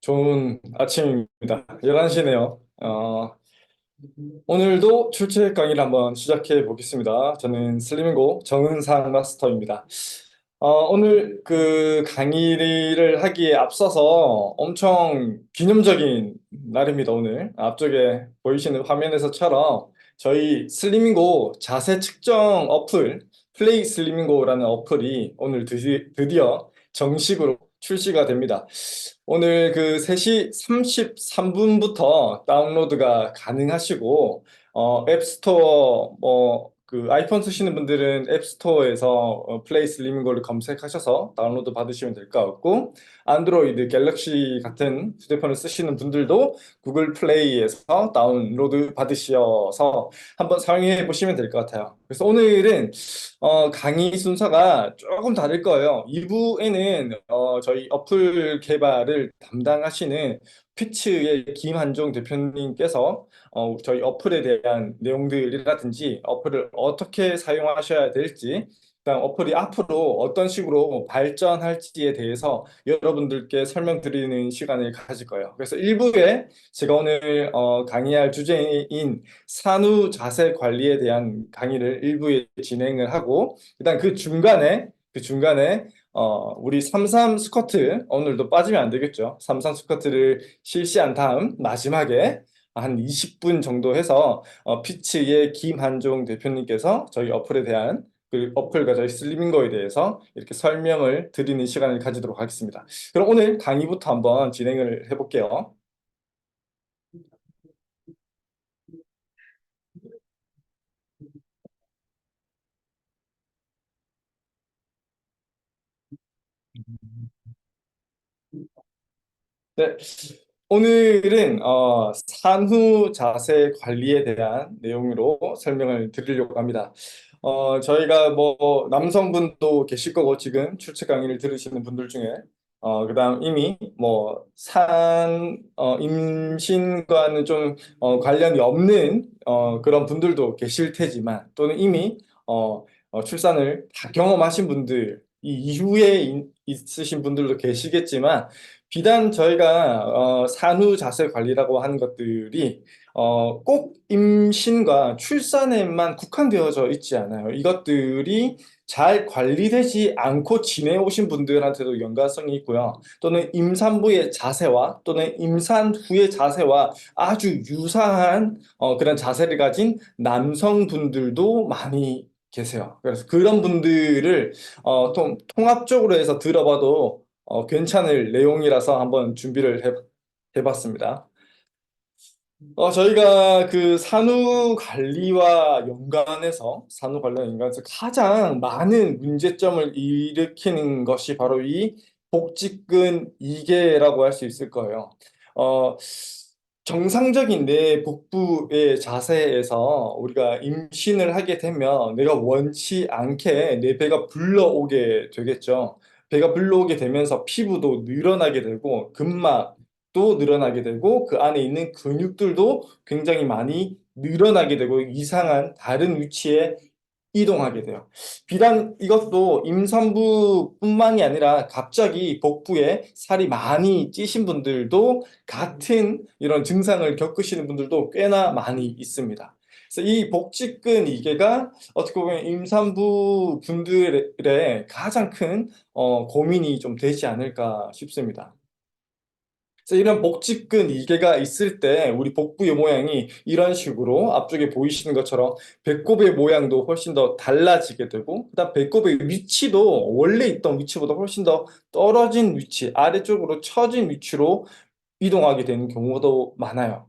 좋은 아침입니다. 11시네요. 오늘도 출첵 강의를 한번 시작해 보겠습니다. 저는 슬리밍고 정은상 마스터입니다. 오늘 그 강의를 하기에 앞서서 엄청 기념적인 날입니다. 오늘 앞쪽에 보이시는 화면에서처럼 저희 슬리밍고 자세 측정 어플 플레이 슬리밍고라는 어플이 오늘 드디어 정식으로 출시가 됩니다. 오늘 그 3시 33분부터 다운로드가 가능하시고, 앱스토어, 그 아이폰 쓰시는 분들은 앱스토어에서 플레이 슬리밍고를 검색하셔서 다운로드 받으시면 될 것 같고, 안드로이드, 갤럭시 같은 휴대폰을 쓰시는 분들도 구글 플레이에서 다운로드 받으셔서 한번 사용해 보시면 될 것 같아요. 그래서 오늘은 강의 순서가 조금 다를 거예요. 2부에는 저희 어플 개발을 담당하시는 피츠의 김한종 대표님께서 저희 어플에 대한 내용들이라든지 어플을 어떻게 사용하셔야 될지, 그다음 어플이 앞으로 어떤 식으로 발전할지에 대해서 여러분들께 설명드리는 시간을 가질 거예요. 그래서 1부에 제가 오늘 강의할 주제인 산후 자세 관리에 대한 강의를 일부에 진행을 하고, 일단 그 중간에 우리 삼삼 스쿼트 오늘도 빠지면 안 되겠죠. 삼삼 스쿼트를 실시한 다음 마지막에 한 20분 정도 해서 피치의 김한종 대표님께서 저희 어플에 대한 그 어플과 저희 슬리밍거에 대해서 이렇게 설명을 드리는 시간을 가지도록 하겠습니다. 그럼 오늘 강의부터 한번 진행을 해볼게요. 네, 오늘은 산후 자세 관리에 대한 내용으로 설명을 드리려고 합니다. 저희가 뭐 남성분도 계실 거고 지금 출첵 강의를 들으시는 분들 중에 그다음 이미 뭐 임신과는 좀 관련이 없는 그런 분들도 계실 테지만, 또는 이미 출산을 다 경험하신 분들, 이 이후에 있으신 분들도 계시겠지만, 비단 저희가 산후 자세 관리라고 하는 것들이 꼭 임신과 출산에만 국한되어져 있지 않아요. 이것들이 잘 관리되지 않고 지내오신 분들한테도 연관성이 있고요. 또는 임산부의 자세와 또는 임산 후의 자세와 아주 유사한 그런 자세를 가진 남성분들도 많이 계세요. 그래서 그런 분들을 통합적으로 해서 들어봐도 괜찮을 내용이라서 한번 준비를 해봤습니다. 저희가 그 산후 관련 연관해서 가장 많은 문제점을 일으키는 것이 바로 이 복직근 이개라고 할 수 있을 거예요. 어, 정상적인 내 복부의 자세에서 우리가 임신을 하게 되면 내가 원치 않게 내 배가 불러오게 되겠죠. 배가 불러오게 되면서 피부도 늘어나게 되고 근막도 늘어나게 되고 그 안에 있는 근육들도 굉장히 많이 늘어나게 되고 이상한 다른 위치에 이동하게 돼요. 비단 이것도 임산부뿐만이 아니라 갑자기 복부에 살이 많이 찌신 분들도 같은 이런 증상을 겪으시는 분들도 꽤나 많이 있습니다. 그래서 이 복직근 이개가 어떻게 보면 임산부 분들의 가장 큰 고민이 좀 되지 않을까 싶습니다. 그래서 이런 복직근 이개가 있을 때 우리 복부의 모양이 이런 식으로 앞쪽에 보이시는 것처럼 배꼽의 모양도 훨씬 더 달라지게 되고, 그다음 배꼽의 위치도 원래 있던 위치보다 훨씬 더 떨어진 위치, 아래쪽으로 처진 위치로 이동하게 되는 경우도 많아요.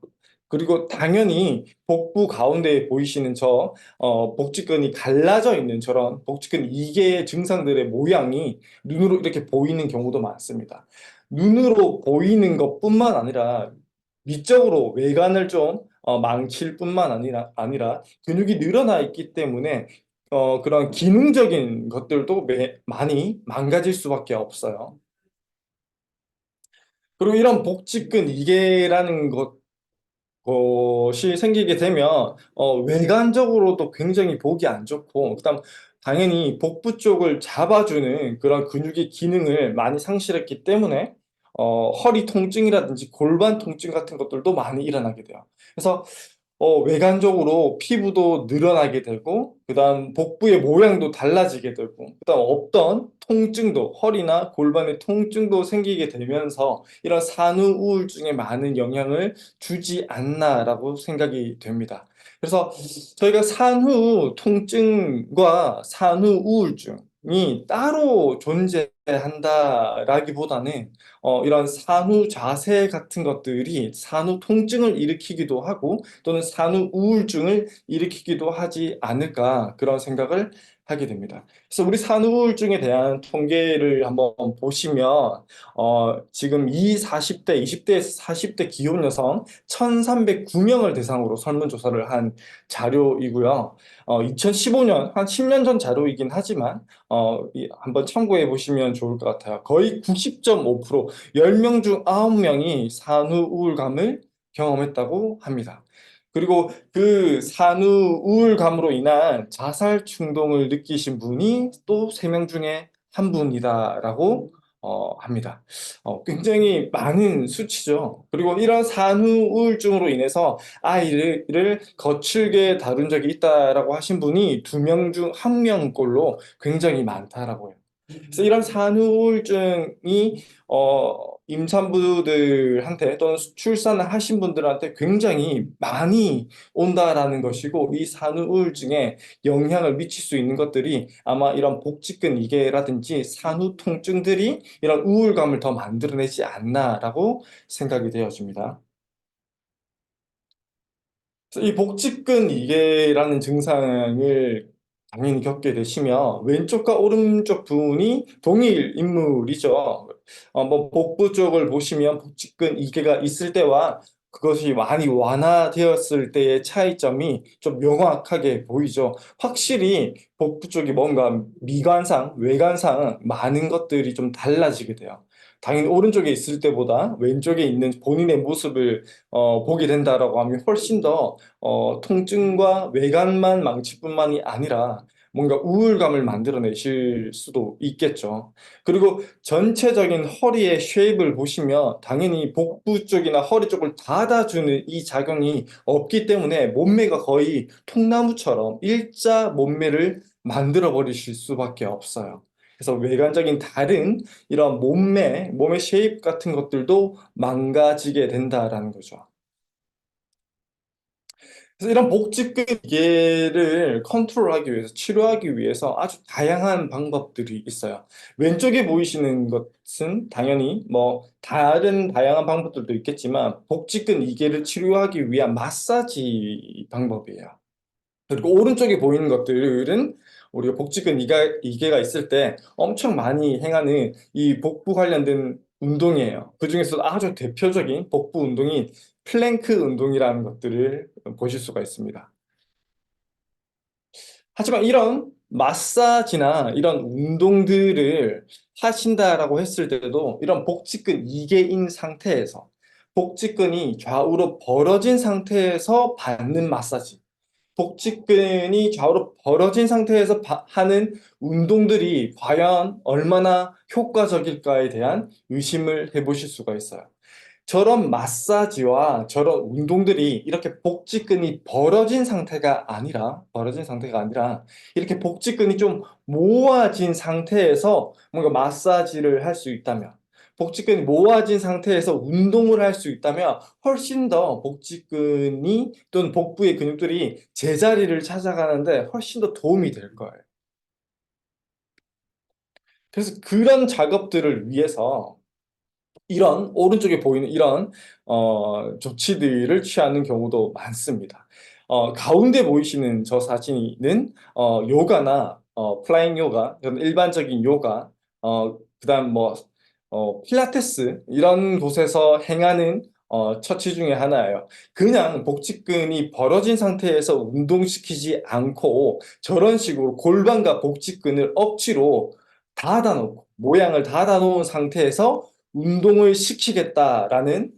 그리고 당연히 복부 가운데에 보이시는 복직근이 갈라져 있는 저런 복직근 이개의 증상들의 모양이 눈으로 이렇게 보이는 경우도 많습니다. 눈으로 보이는 것뿐만 아니라 미적으로 외관을 좀 망칠 뿐만 아니라 근육이 늘어나 있기 때문에 그런 기능적인 것들도 많이 망가질 수밖에 없어요. 그리고 이런 복직근 이개라는 것이 생기게 되면 외관적으로도 굉장히 보기 안 좋고, 그다음 당연히 복부 쪽을 잡아주는 그런 근육의 기능을 많이 상실했기 때문에 허리 통증이라든지 골반 통증 같은 것들도 많이 일어나게 돼요. 그래서 외관적으로 피부도 늘어나게 되고, 그다음 복부의 모양도 달라지게 되고, 그다음 없던 통증도, 허리나 골반의 통증도 생기게 되면서 이런 산후 우울증에 많은 영향을 주지 않나라고 생각이 됩니다. 그래서 저희가 산후 통증과 산후 우울증이 따로 존재한다라기보다는 이런 산후 자세 같은 것들이 산후 통증을 일으키기도 하고 또는 산후 우울증을 일으키기도 하지 않을까 그런 생각을 하게 됩니다. 그래서 우리 산후 우울증에 대한 통계를 한번 보시면 지금 40대, 20대에서 40대 기혼 여성 1,309명을 대상으로 설문조사를 한 자료이고요. 2015년, 한 10년 전 자료이긴 하지만 한번 참고해 보시면 좋을 것 같아요. 거의 90.5%, 10명 중 9명이 산후 우울감을 경험했다고 합니다. 그리고 그 산후 우울감으로 인한 자살 충동을 느끼신 분이 또 3명 중에 한 분이다라고 합니다. 굉장히 많은 수치죠. 그리고 이런 산후 우울증으로 인해서 아이를 거칠게 다룬 적이 있다라고 하신 분이 2명 중 1명꼴로 굉장히 많다라고 해요. 그래서 이런 산후우울증이 임산부들한테 또는 출산을 하신 분들한테 굉장히 많이 온다라는 것이고, 이 산후우울증에 영향을 미칠 수 있는 것들이 아마 이런 복직근 이개라든지 산후 통증들이 이런 우울감을 더 만들어내지 않나라고 생각이 되어집니다. 그래서 이 복직근 이개라는 증상을 당연히 겪게 되시면 왼쪽과 오른쪽 부분이 동일 인물이죠. 뭐 복부 쪽을 보시면 복직근 이개가 있을 때와 그것이 많이 완화되었을 때의 차이점이 좀 명확하게 보이죠. 확실히 복부 쪽이 뭔가 미관상, 외관상 많은 것들이 좀 달라지게 돼요. 당연히 오른쪽에 있을 때보다 왼쪽에 있는 본인의 모습을 보게 된다라고 하면 훨씬 더 통증과 외관만 망칠 뿐만이 아니라 뭔가 우울감을 만들어내실 수도 있겠죠. 그리고 전체적인 허리의 쉐입을 보시면 당연히 복부 쪽이나 허리 쪽을 닫아주는 이 작용이 없기 때문에 몸매가 거의 통나무처럼 일자 몸매를 만들어 버리실 수밖에 없어요. 그래서 외관적인 다른 이런 몸의 쉐입 같은 것들도 망가지게 된다라는 거죠. 그래서 이런 복직근 기계를 컨트롤하기 위해서, 치료하기 위해서 아주 다양한 방법들이 있어요. 왼쪽에 보이시는 것은 당연히 뭐 다른 다양한 방법들도 있겠지만 복직근 이개를 치료하기 위한 마사지 방법이에요. 그리고 오른쪽에 보이는 것들은 우리가 복직근 이개가 있을 때 엄청 많이 행하는 이 복부 관련된 운동이에요. 그중에서 아주 대표적인 복부 운동인 플랭크 운동이라는 것들을 보실 수가 있습니다. 하지만 이런 마사지나 이런 운동들을 하신다라고 했을 때도 이런 복직근 이개인 상태에서 복직근이 좌우로 벌어진 상태에서 받는 마사지, 복직근이 좌우로 벌어진 상태에서 하는 운동들이 과연 얼마나 효과적일까에 대한 의심을 해보실 수가 있어요. 저런 마사지와 저런 운동들이 이렇게 복직근이 벌어진 상태가 아니라 이렇게 복직근이 좀 모아진 상태에서 뭔가 마사지를 할 수 있다면, 복직근이 모아진 상태에서 운동을 할 수 있다면 훨씬 더 복직근이 또는 복부의 근육들이 제자리를 찾아가는데 훨씬 더 도움이 될 거예요. 그래서 그런 작업들을 위해서 이런 오른쪽에 보이는 이런 조치들을 취하는 경우도 많습니다. 가운데 보이시는 저 사진은 요가나 플라잉 요가, 이런 일반적인 요가, 그다음 뭐 필라테스 이런 곳에서 행하는 처치 중에 하나예요. 그냥 복직근이 벌어진 상태에서 운동시키지 않고 저런 식으로 골반과 복직근을 억지로 닫아놓고 모양을 닫아놓은 상태에서 운동을 시키겠다라는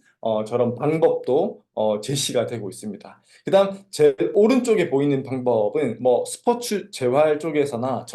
저런 방법도 제시가 되고 있습니다. 그다음 제 오른쪽에 보이는 방법은 뭐 스포츠 재활 쪽에서나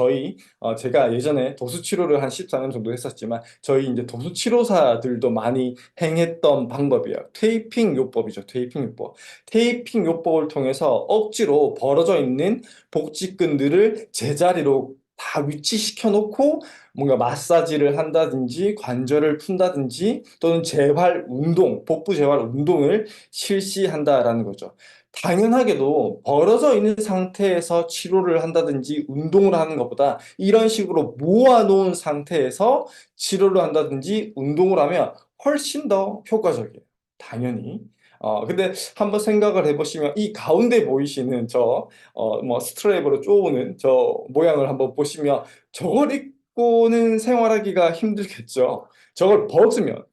제가 예전에 도수 치료를 한 14년 정도 했었지만 저희 이제 도수 치료사들도 많이 행했던 방법이에요. 테이핑 요법이죠. 테이핑 요법. 테이핑 요법을 통해서 억지로 벌어져 있는 복직근들을 제자리로 다 위치시켜 놓고 뭔가 마사지를 한다든지 관절을 푼다든지 또는 재활 운동, 복부 재활 운동을 실시한다라는 거죠. 당연하게도 벌어져 있는 상태에서 치료를 한다든지 운동을 하는 것보다 이런 식으로 모아놓은 상태에서 치료를 한다든지 운동을 하면 훨씬 더 효과적이에요. 당연히. 근데 한번 생각을 해보시면 이 가운데 보이시는 뭐 스트랩으로 쪼는 저 모양을 한번 보시면 저걸 입고는 생활하기가 힘들겠죠. 저걸 벗으면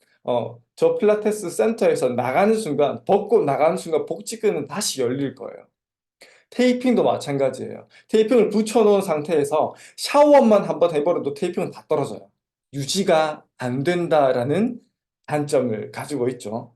저 필라테스 센터에서 나가는 순간, 벗고 나가는 순간 복직근은 다시 열릴 거예요. 테이핑도 마찬가지예요. 테이핑을 붙여놓은 상태에서 샤워만 한번 해버려도 테이핑은 다 떨어져요. 유지가 안 된다라는 단점을 가지고 있죠.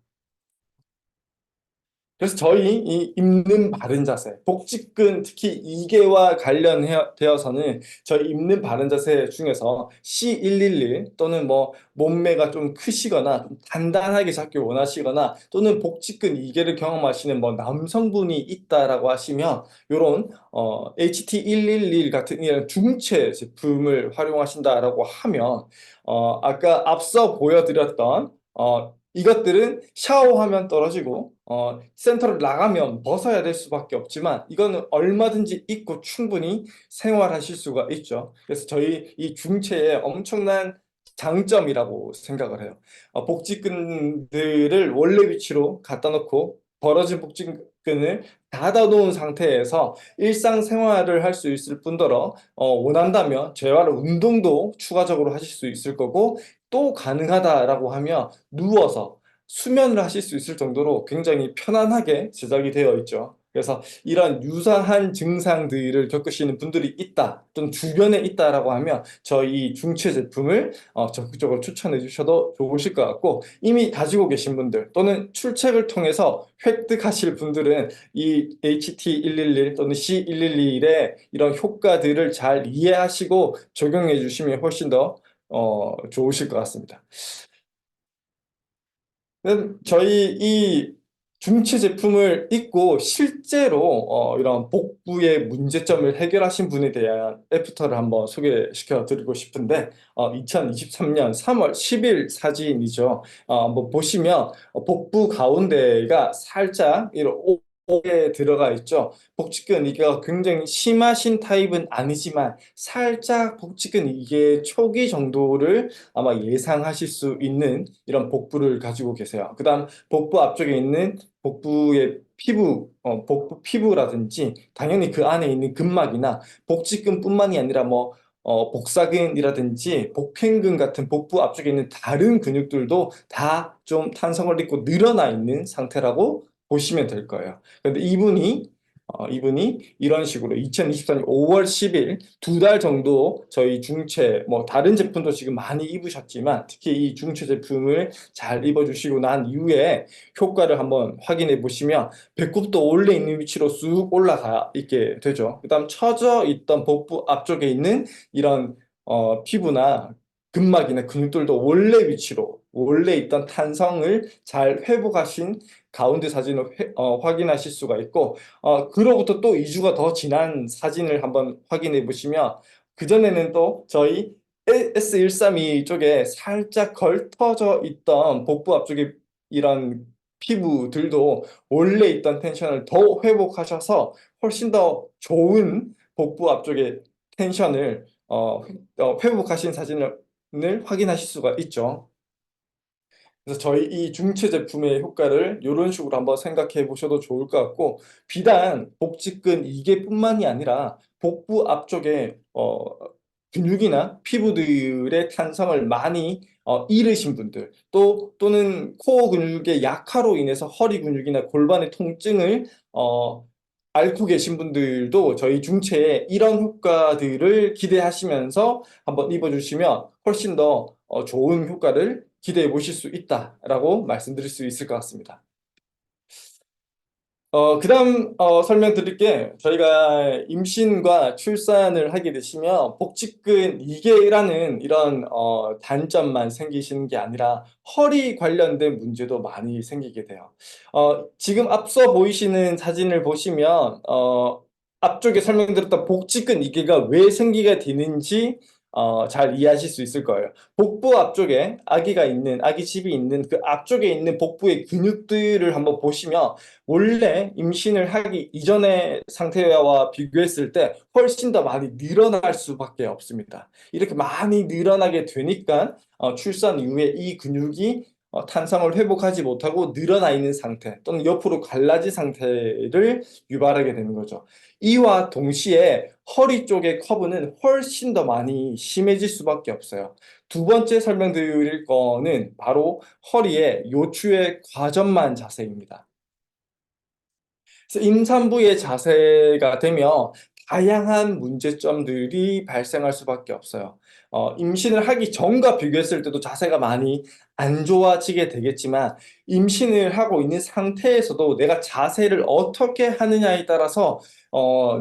그래서 저희 이 입는 바른 자세, 복직근 특히 이계와 관련되어서는 저희 입는 바른 자세 중에서 C111 또는 뭐 몸매가 좀 크시거나 좀 단단하게 잡기 원하시거나 또는 복직근 이계를 경험하시는 뭐 남성분이 있다라고 하시면 요런 HT111 같은 이런 중체 제품을 활용하신다라고 하면 아까 앞서 보여드렸던 이것들은 샤워하면 떨어지고 센터를 나가면 벗어야 될 수밖에 없지만 이거는 얼마든지 입고 충분히 생활하실 수가 있죠. 그래서 저희 이 중체의 엄청난 장점이라고 생각을 해요. 복직근들을 원래 위치로 갖다 놓고 벌어진 복직근을 닫아 놓은 상태에서 일상생활을 할 수 있을 뿐더러 원한다면 재활 운동도 추가적으로 하실 수 있을 거고 또 가능하다라고 하면 누워서 수면을 하실 수 있을 정도로 굉장히 편안하게 제작이 되어 있죠. 그래서 이런 유사한 증상들을 겪으시는 분들이 있다, 또는 주변에 있다라고 하면 저희 중체 제품을 적극적으로 추천해 주셔도 좋으실 것 같고, 이미 가지고 계신 분들 또는 출첵을 통해서 획득하실 분들은 이 HT111 또는 C111의 이런 효과들을 잘 이해하시고 적용해 주시면 훨씬 더 좋으실 것 같습니다. 저희 이 중치 제품을 입고 실제로 이런 복부의 문제점을 해결하신 분에 대한 애프터를 한번 소개시켜 드리고 싶은데 2023년 3월 10일 사진이죠. 한번 보시면 복부 가운데가 살짝 이런 오게 들어가 있죠. 복직근 이게가 굉장히 심하신 타입은 아니지만 살짝 복직근 이게 초기 정도를 아마 예상하실 수 있는 이런 복부를 가지고 계세요. 그다음 복부 앞쪽에 있는 복부의 피부, 복부 피부라든지 당연히 그 안에 있는 근막이나 복직근뿐만이 아니라 뭐 복사근이라든지 복행근 같은 복부 앞쪽에 있는 다른 근육들도 다 좀 탄성을 입고 늘어나 있는 상태라고 보시면 될 거예요. 그런데 이분이 이런 식으로 2024년 5월 10일 두 달 정도 저희 중체 뭐 다른 제품도 지금 많이 입으셨지만 특히 이 중체 제품을 잘 입어주시고 난 이후에 효과를 한번 확인해 보시면 배꼽도 원래 있는 위치로 쑥 올라가 있게 되죠. 그다음 처져 있던 복부 앞쪽에 있는 이런 피부나 근막이나 근육들도 원래 위치로 원래 있던 탄성을 잘 회복하신 가운데 사진을 확인하실 수가 있고 그로부터 또 2주가 더 지난 사진을 한번 확인해 보시면 그전에는 또 저희 S132 쪽에 살짝 걸터져 있던 복부 앞쪽에 이런 피부들도 원래 있던 텐션을 더 회복하셔서 훨씬 더 좋은 복부 앞쪽의 텐션을 회복하신 사진을 확인하실 수가 있죠. 그래서 저희 이 중체 제품의 효과를 이런 식으로 한번 생각해 보셔도 좋을 것 같고, 비단 복직근 이게뿐만이 아니라 복부 앞쪽에 근육이나 피부들의 탄성을 많이 잃으신 분들 또는 코어 근육의 약화로 인해서 허리 근육이나 골반의 통증을 앓고 계신 분들도 저희 중체에 이런 효과들을 기대하시면서 한번 입어주시면 훨씬 더 좋은 효과를 기대해 보실 수 있다라고 말씀드릴 수 있을 것 같습니다. 그다음 설명드릴게 저희가 임신과 출산을 하게 되시면 복직근 이개라는 이런 단점만 생기시는 게 아니라 허리 관련된 문제도 많이 생기게 돼요. 지금 앞서 보이시는 사진을 보시면 앞쪽에 설명드렸던 복직근 이개가 왜 생기게 되는지 잘 이해하실 수 있을 거예요. 복부 앞쪽에 아기 집이 있는 그 앞쪽에 있는 복부의 근육들을 한번 보시면 원래 임신을 하기 이전의 상태와 비교했을 때 훨씬 더 많이 늘어날 수밖에 없습니다. 이렇게 많이 늘어나게 되니까 출산 이후에 이 근육이 탄성을 회복하지 못하고 늘어나 있는 상태 또는 옆으로 갈라진 상태를 유발하게 되는 거죠. 이와 동시에 허리 쪽의 커브는 훨씬 더 많이 심해질 수밖에 없어요. 두 번째 설명드릴 거는 바로 허리의 요추의 과전만 자세입니다. 그래서 임산부의 자세가 되면 다양한 문제점들이 발생할 수밖에 없어요. 임신을 하기 전과 비교했을 때도 자세가 많이 안 좋아지게 되겠지만 임신을 하고 있는 상태에서도 내가 자세를 어떻게 하느냐에 따라서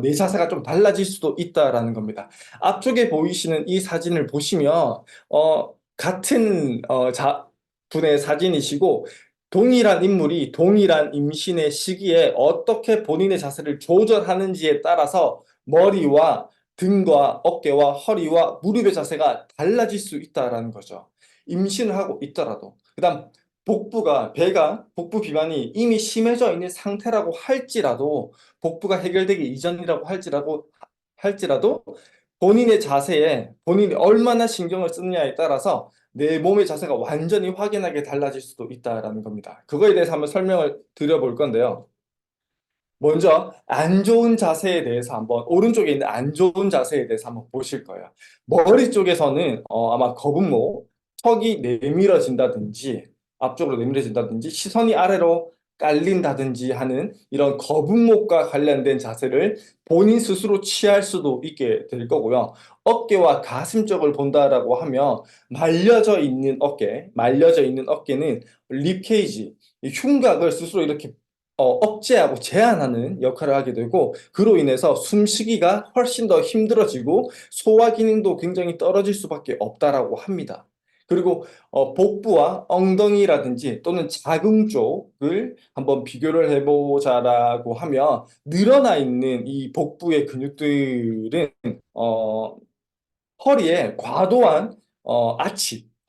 내 자세가 좀 달라질 수도 있다라는 겁니다. 앞쪽에 보이시는 이 사진을 보시면 같은 분의 사진이시고 동일한 인물이 동일한 임신의 시기에 어떻게 본인의 자세를 조절하는지에 따라서 머리와 등과 어깨와 허리와 무릎의 자세가 달라질 수 있다라는 거죠. 임신을 하고 있더라도. 그다음 배가 복부 비만이 이미 심해져 있는 상태라고 할지라도 복부가 해결되기 이전이라고 할지라도 본인의 자세에 본인이 얼마나 신경을 쓰느냐에 따라서 내 몸의 자세가 완전히 확연하게 달라질 수도 있다라는 겁니다. 그거에 대해서 한번 설명을 드려볼 건데요. 먼저 안 좋은 자세에 대해서 한번 오른쪽에 있는 안 좋은 자세에 대해서 한번 보실 거예요. 머리 쪽에서는 아마 거북목, 턱이 내밀어진다든지 앞쪽으로 내밀어진다든지 시선이 아래로 깔린다든지 하는 이런 거북목과 관련된 자세를 본인 스스로 취할 수도 있게 될 거고요. 어깨와 가슴 쪽을 본다라고 하면 말려져 있는 어깨는 립케이지, 이 흉곽을 스스로 이렇게 억제하고 제한하는 역할을 하게 되고 그로 인해서 숨쉬기가 훨씬 더 힘들어지고 소화 기능도 굉장히 떨어질 수밖에 없다라고 합니다. 그리고 복부와 엉덩이라든지 또는 자궁 쪽을 한번 비교를 해보자라고 하면 늘어나 있는 이 복부의 근육들은 어, 허리에 과도한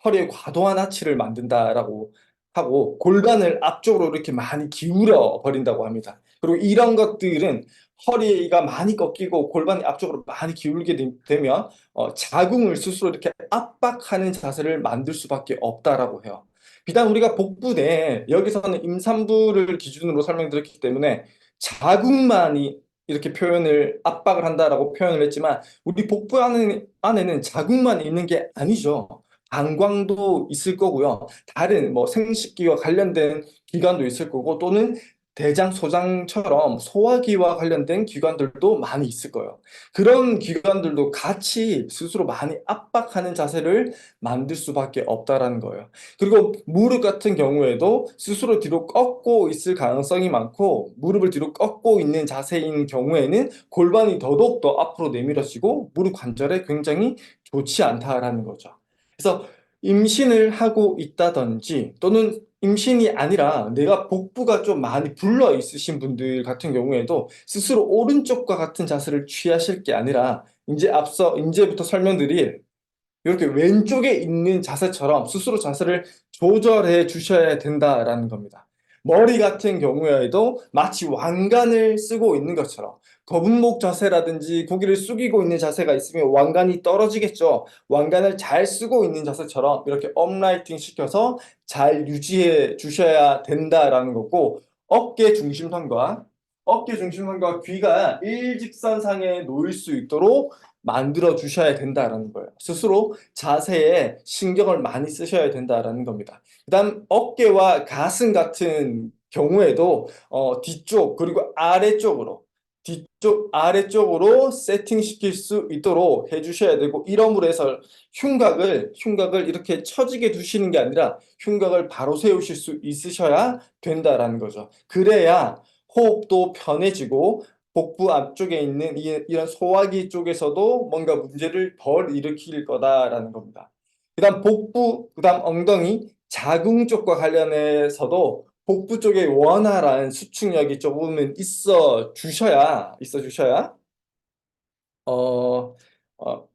허리에 과도한 아치를 만든다라고 하고 골반을 앞쪽으로 이렇게 많이 기울여 버린다고 합니다. 그리고 이런 것들은 허리가 많이 꺾이고 골반이 앞쪽으로 많이 기울게 되면 자궁을 스스로 이렇게 압박하는 자세를 만들 수밖에 없다라고 해요. 비단 우리가 복부 내 여기서는 임산부를 기준으로 설명드렸기 때문에 자궁만이 이렇게 표현을 압박을 한다라고 표현을 했지만 우리 복부 안에는 자궁만 있는 게 아니죠. 방광도 있을 거고요. 다른 뭐 생식기와 관련된 기관도 있을 거고 또는 대장, 소장처럼 소화기와 관련된 기관들도 많이 있을 거예요. 그런 기관들도 같이 스스로 많이 압박하는 자세를 만들 수밖에 없다라는 거예요. 그리고 무릎 같은 경우에도 스스로 뒤로 꺾고 있을 가능성이 많고 무릎을 뒤로 꺾고 있는 자세인 경우에는 골반이 더더욱 더 앞으로 내밀어지고 무릎 관절에 굉장히 좋지 않다라는 거죠. 그래서 임신을 하고 있다든지 또는 임신이 아니라 내가 복부가 좀 많이 불러 있으신 분들 같은 경우에도 스스로 오른쪽과 같은 자세를 취하실 게 아니라 이제부터 설명드릴 이렇게 왼쪽에 있는 자세처럼 스스로 자세를 조절해 주셔야 된다라는 겁니다. 머리 같은 경우에도 마치 왕관을 쓰고 있는 것처럼 거북목 자세라든지 고개를 숙이고 있는 자세가 있으면 왕관이 떨어지겠죠. 왕관을 잘 쓰고 있는 자세처럼 이렇게 업라이팅 시켜서 잘 유지해 주셔야 된다라는 거고 어깨 중심선과 귀가 일직선상에 놓일 수 있도록 만들어 주셔야 된다라는 거예요. 스스로 자세에 신경을 많이 쓰셔야 된다라는 겁니다. 그다음 어깨와 가슴 같은 경우에도 뒤쪽 그리고 아래쪽으로 뒤쪽 아래쪽으로 세팅시킬 수 있도록 해주셔야 되고, 이러므로 해서 흉곽을 이렇게 처지게 두시는 게 아니라 흉곽을 바로 세우실 수 있으셔야 된다라는 거죠. 그래야 호흡도 편해지고 복부 앞쪽에 있는 이런 소화기 쪽에서도 뭔가 문제를 덜 일으킬 거다라는 겁니다. 그다음 복부, 그다음 엉덩이, 자궁 쪽과 관련해서도 복부 쪽에 원활한 수축력이 조금은 있어 주셔야, 어, 어,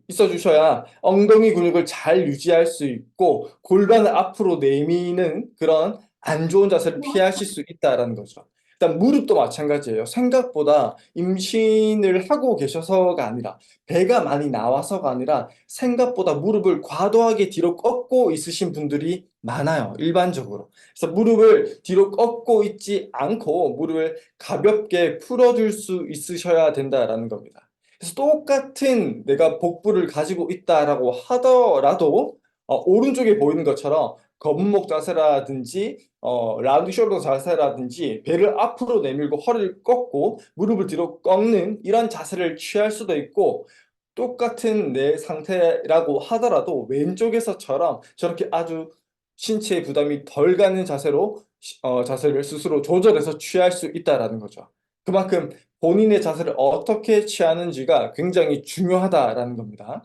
있어 주셔야 엉덩이 근육을 잘 유지할 수 있고 골반을 앞으로 내미는 그런 안 좋은 자세를 피하실 수 있다라는 거죠. 일단 무릎도 마찬가지예요. 생각보다 임신을 하고 계셔서가 아니라, 배가 많이 나와서가 아니라 생각보다 무릎을 과도하게 뒤로 꺾고 있으신 분들이 많아요. 일반적으로. 그래서 무릎을 뒤로 꺾고 있지 않고 무릎을 가볍게 풀어줄 수 있으셔야 된다라는 겁니다. 그래서 똑같은 내가 복부를 가지고 있다라고 하더라도 오른쪽에 보이는 것처럼 거북목 자세라든지 라운드 숄더 자세라든지 배를 앞으로 내밀고 허리를 꺾고 무릎을 뒤로 꺾는 이런 자세를 취할 수도 있고, 똑같은 내 상태라고 하더라도 왼쪽에서처럼 저렇게 아주 신체에 부담이 덜 가는 자세를 스스로 조절해서 취할 수 있다라는 거죠. 그만큼 본인의 자세를 어떻게 취하는지가 굉장히 중요하다라는 겁니다.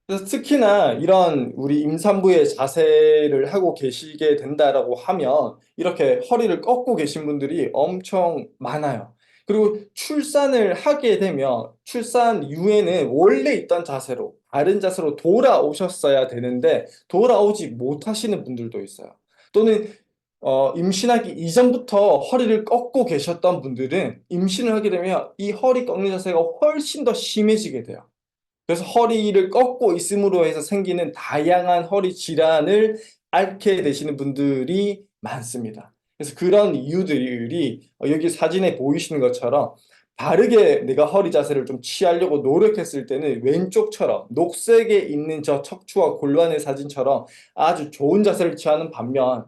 그래서 특히나 이런 우리 임산부의 자세를 하고 계시게 된다라고 하면 이렇게 허리를 꺾고 계신 분들이 엄청 많아요. 그리고 출산을 하게 되면 출산 이후에는 원래 있던 자세로, 다른 자세로 돌아오셨어야 되는데 돌아오지 못하시는 분들도 있어요. 또는 임신하기 이전부터 허리를 꺾고 계셨던 분들은 임신을 하게 되면 이 허리 꺾는 자세가 훨씬 더 심해지게 돼요. 그래서 허리를 꺾고 있음으로 해서 생기는 다양한 허리 질환을 앓게 되시는 분들이 많습니다. 그래서 그런 이유들이 여기 사진에 보이시는 것처럼 바르게 내가 허리 자세를 좀 취하려고 노력했을 때는 왼쪽처럼 녹색에 있는 저 척추와 골반의 사진처럼 아주 좋은 자세를 취하는 반면,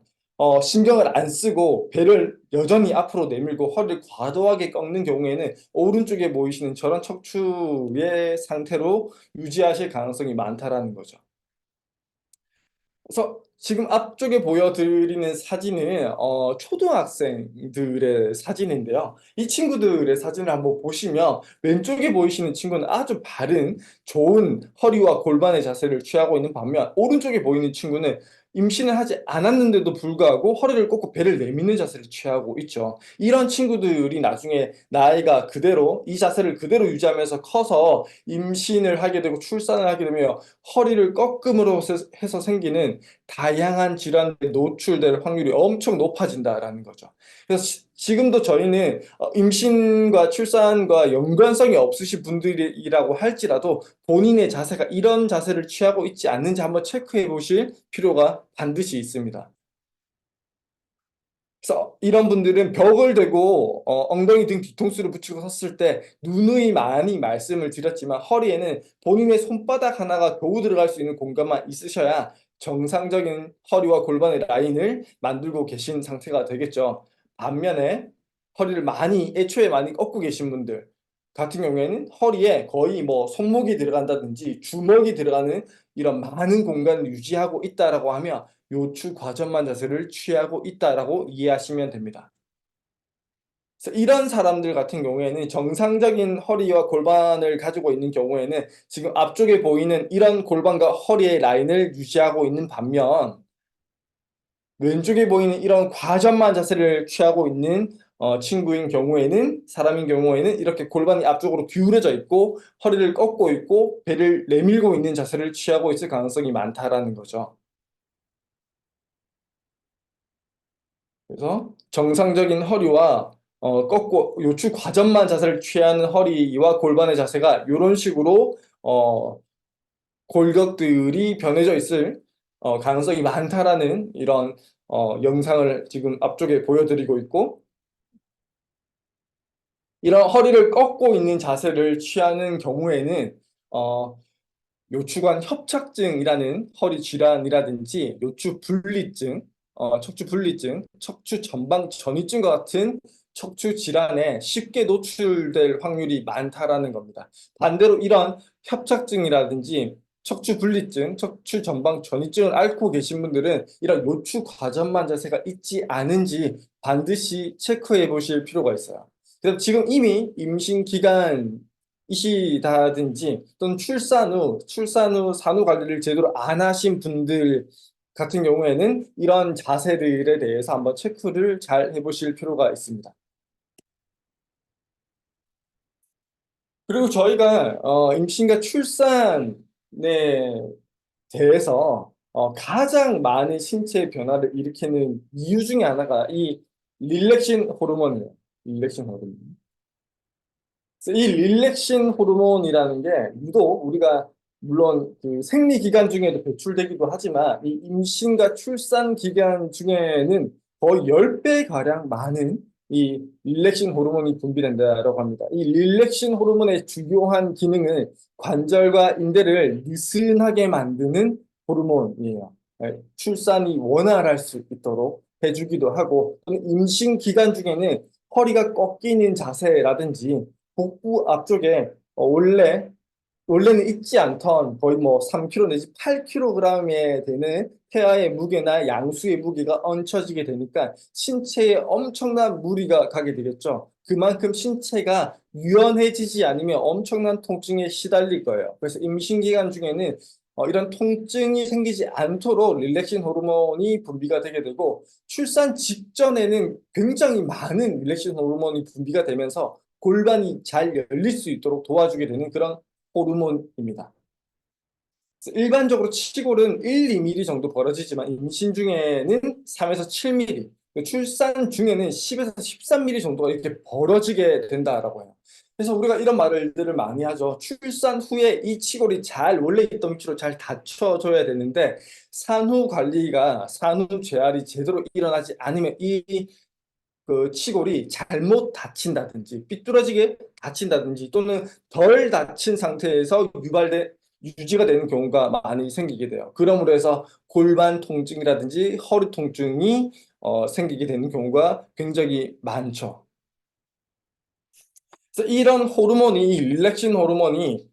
신경을 안 쓰고 배를 여전히 앞으로 내밀고 허리를 과도하게 꺾는 경우에는 오른쪽에 보이시는 저런 척추의 상태로 유지하실 가능성이 많다라는 거죠. 그래서 지금 앞쪽에 보여드리는 사진은 초등학생들의 사진인데요. 이 친구들의 사진을 한번 보시면 왼쪽에 보이시는 친구는 아주 바른 좋은 허리와 골반의 자세를 취하고 있는 반면, 오른쪽에 보이는 친구는 임신을 하지 않았는데도 불구하고 허리를 꺾고 배를 내미는 자세를 취하고 있죠. 이런 친구들이 나중에 나이가 그대로 이 자세를 그대로 유지하면서 커서 임신을 하게 되고 출산을 하게 되면 허리를 꺾음으로 해서 생기는 다양한 질환에 노출될 확률이 엄청 높아진다라는 거죠. 그래서 지금도 저희는 임신과 출산과 연관성이 없으신 분들이라고 할지라도 본인의 자세가 이런 자세를 취하고 있지 않는지 한번 체크해 보실 필요가 반드시 있습니다. 그래서 이런 분들은 벽을 대고 엉덩이 등 뒤통수를 붙이고 섰을 때 누누이 많이 말씀을 드렸지만 허리에는 본인의 손바닥 하나가 겨우 들어갈 수 있는 공간만 있으셔야 정상적인 허리와 골반의 라인을 만들고 계신 상태가 되겠죠. 반면에 허리를 애초에 많이 꺾고 계신 분들 같은 경우에는 허리에 거의 뭐 손목이 들어간다든지 주먹이 들어가는 이런 많은 공간을 유지하고 있다라고 하면 요추 과전만 자세를 취하고 있다라고 이해하시면 됩니다. 그래서 이런 사람들 같은 경우에는 정상적인 허리와 골반을 가지고 있는 경우에는 지금 앞쪽에 보이는 이런 골반과 허리의 라인을 유지하고 있는 반면, 왼쪽에 보이는 이런 과전만 자세를 취하고 있는 사람인 경우에는 이렇게 골반이 앞쪽으로 기울어져 있고 허리를 꺾고 있고 배를 내밀고 있는 자세를 취하고 있을 가능성이 많다라는 거죠. 그래서 정상적인 허리와 꺾고 요추 과전만 자세를 취하는 허리와 골반의 자세가 이런 식으로 골격들이 변해져 있을 가능성이 많다라는 이런 영상을 지금 앞쪽에 보여드리고 있고, 이런 허리를 꺾고 있는 자세를 취하는 경우에는 어, 요추관 협착증이라는 허리 질환이라든지 요추 분리증, 척추 분리증, 척추 전방 전이증과 같은 척추 질환에 쉽게 노출될 확률이 많다라는 겁니다. 반대로 이런 협착증이라든지 척추 분리증, 척추 전방 전이증을 앓고 계신 분들은 이런 요추 과전만 자세가 있지 않은지 반드시 체크해 보실 필요가 있어요. 그럼 지금 이미 임신 기간이시다든지 또는 출산 후 산후 관리를 제대로 안 하신 분들 같은 경우에는 이런 자세들에 대해서 한번 체크를 잘 해보실 필요가 있습니다. 그리고 저희가 임신과 출산에 대해서 가장 많은 신체 변화를 일으키는 이유 중에 하나가 이 릴렉신 호르몬이에요. 릴렉신 호르몬. 그래서 이 릴렉신 호르몬이라는 게 유독 우리가 물론 그 생리 기간 중에도 배출되기도 하지만 이 임신과 출산 기간 중에는 거의 10배 가량 많은 이 릴렉신 호르몬이 분비된다고 합니다. 이 릴렉신 호르몬의 주요한 기능은 관절과 인대를 느슨하게 만드는 호르몬이에요. 출산이 원활할 수 있도록 해주기도 하고 또는 임신 기간 중에는 허리가 꺾이는 자세라든지 복부 앞쪽에 원래는 있지 않던 거의 뭐 3kg 내지 8kg에 되는 태아의 무게나 양수의 무게가 얹혀지게 되니까 신체에 엄청난 무리가 가게 되겠죠. 그만큼 신체가 유연해지지 않으면 엄청난 통증에 시달릴 거예요. 그래서 임신 기간 중에는 이런 통증이 생기지 않도록 릴렉신 호르몬이 분비가 되게 되고 출산 직전에는 굉장히 많은 릴렉신 호르몬이 분비가 되면서 골반이 잘 열릴 수 있도록 도와주게 되는 그런 호르몬입니다. 일반적으로 치골은 1, 2mm 정도 벌어지지만 임신 중에는 3에서 7mm, 출산 중에는 10에서 13mm 정도가 이렇게 벌어지게 된다라고 해요. 그래서 우리가 이런 말들을 많이 하죠. 출산 후에 이 치골이 잘 원래 있던 위치로 잘 닫혀줘야 되는데 산후 재활이 제대로 일어나지 않으면 이 그 치골이 잘못 다친다든지 삐뚤어지게 다친다든지 또는 덜 다친 상태에서 유지가 되는 경우가 많이 생기게 돼요. 그러므로 해서 골반 통증이라든지 허리 통증이 생기게 되는 경우가 굉장히 많죠. 그래서 이런 호르몬이 릴렉신 호르몬이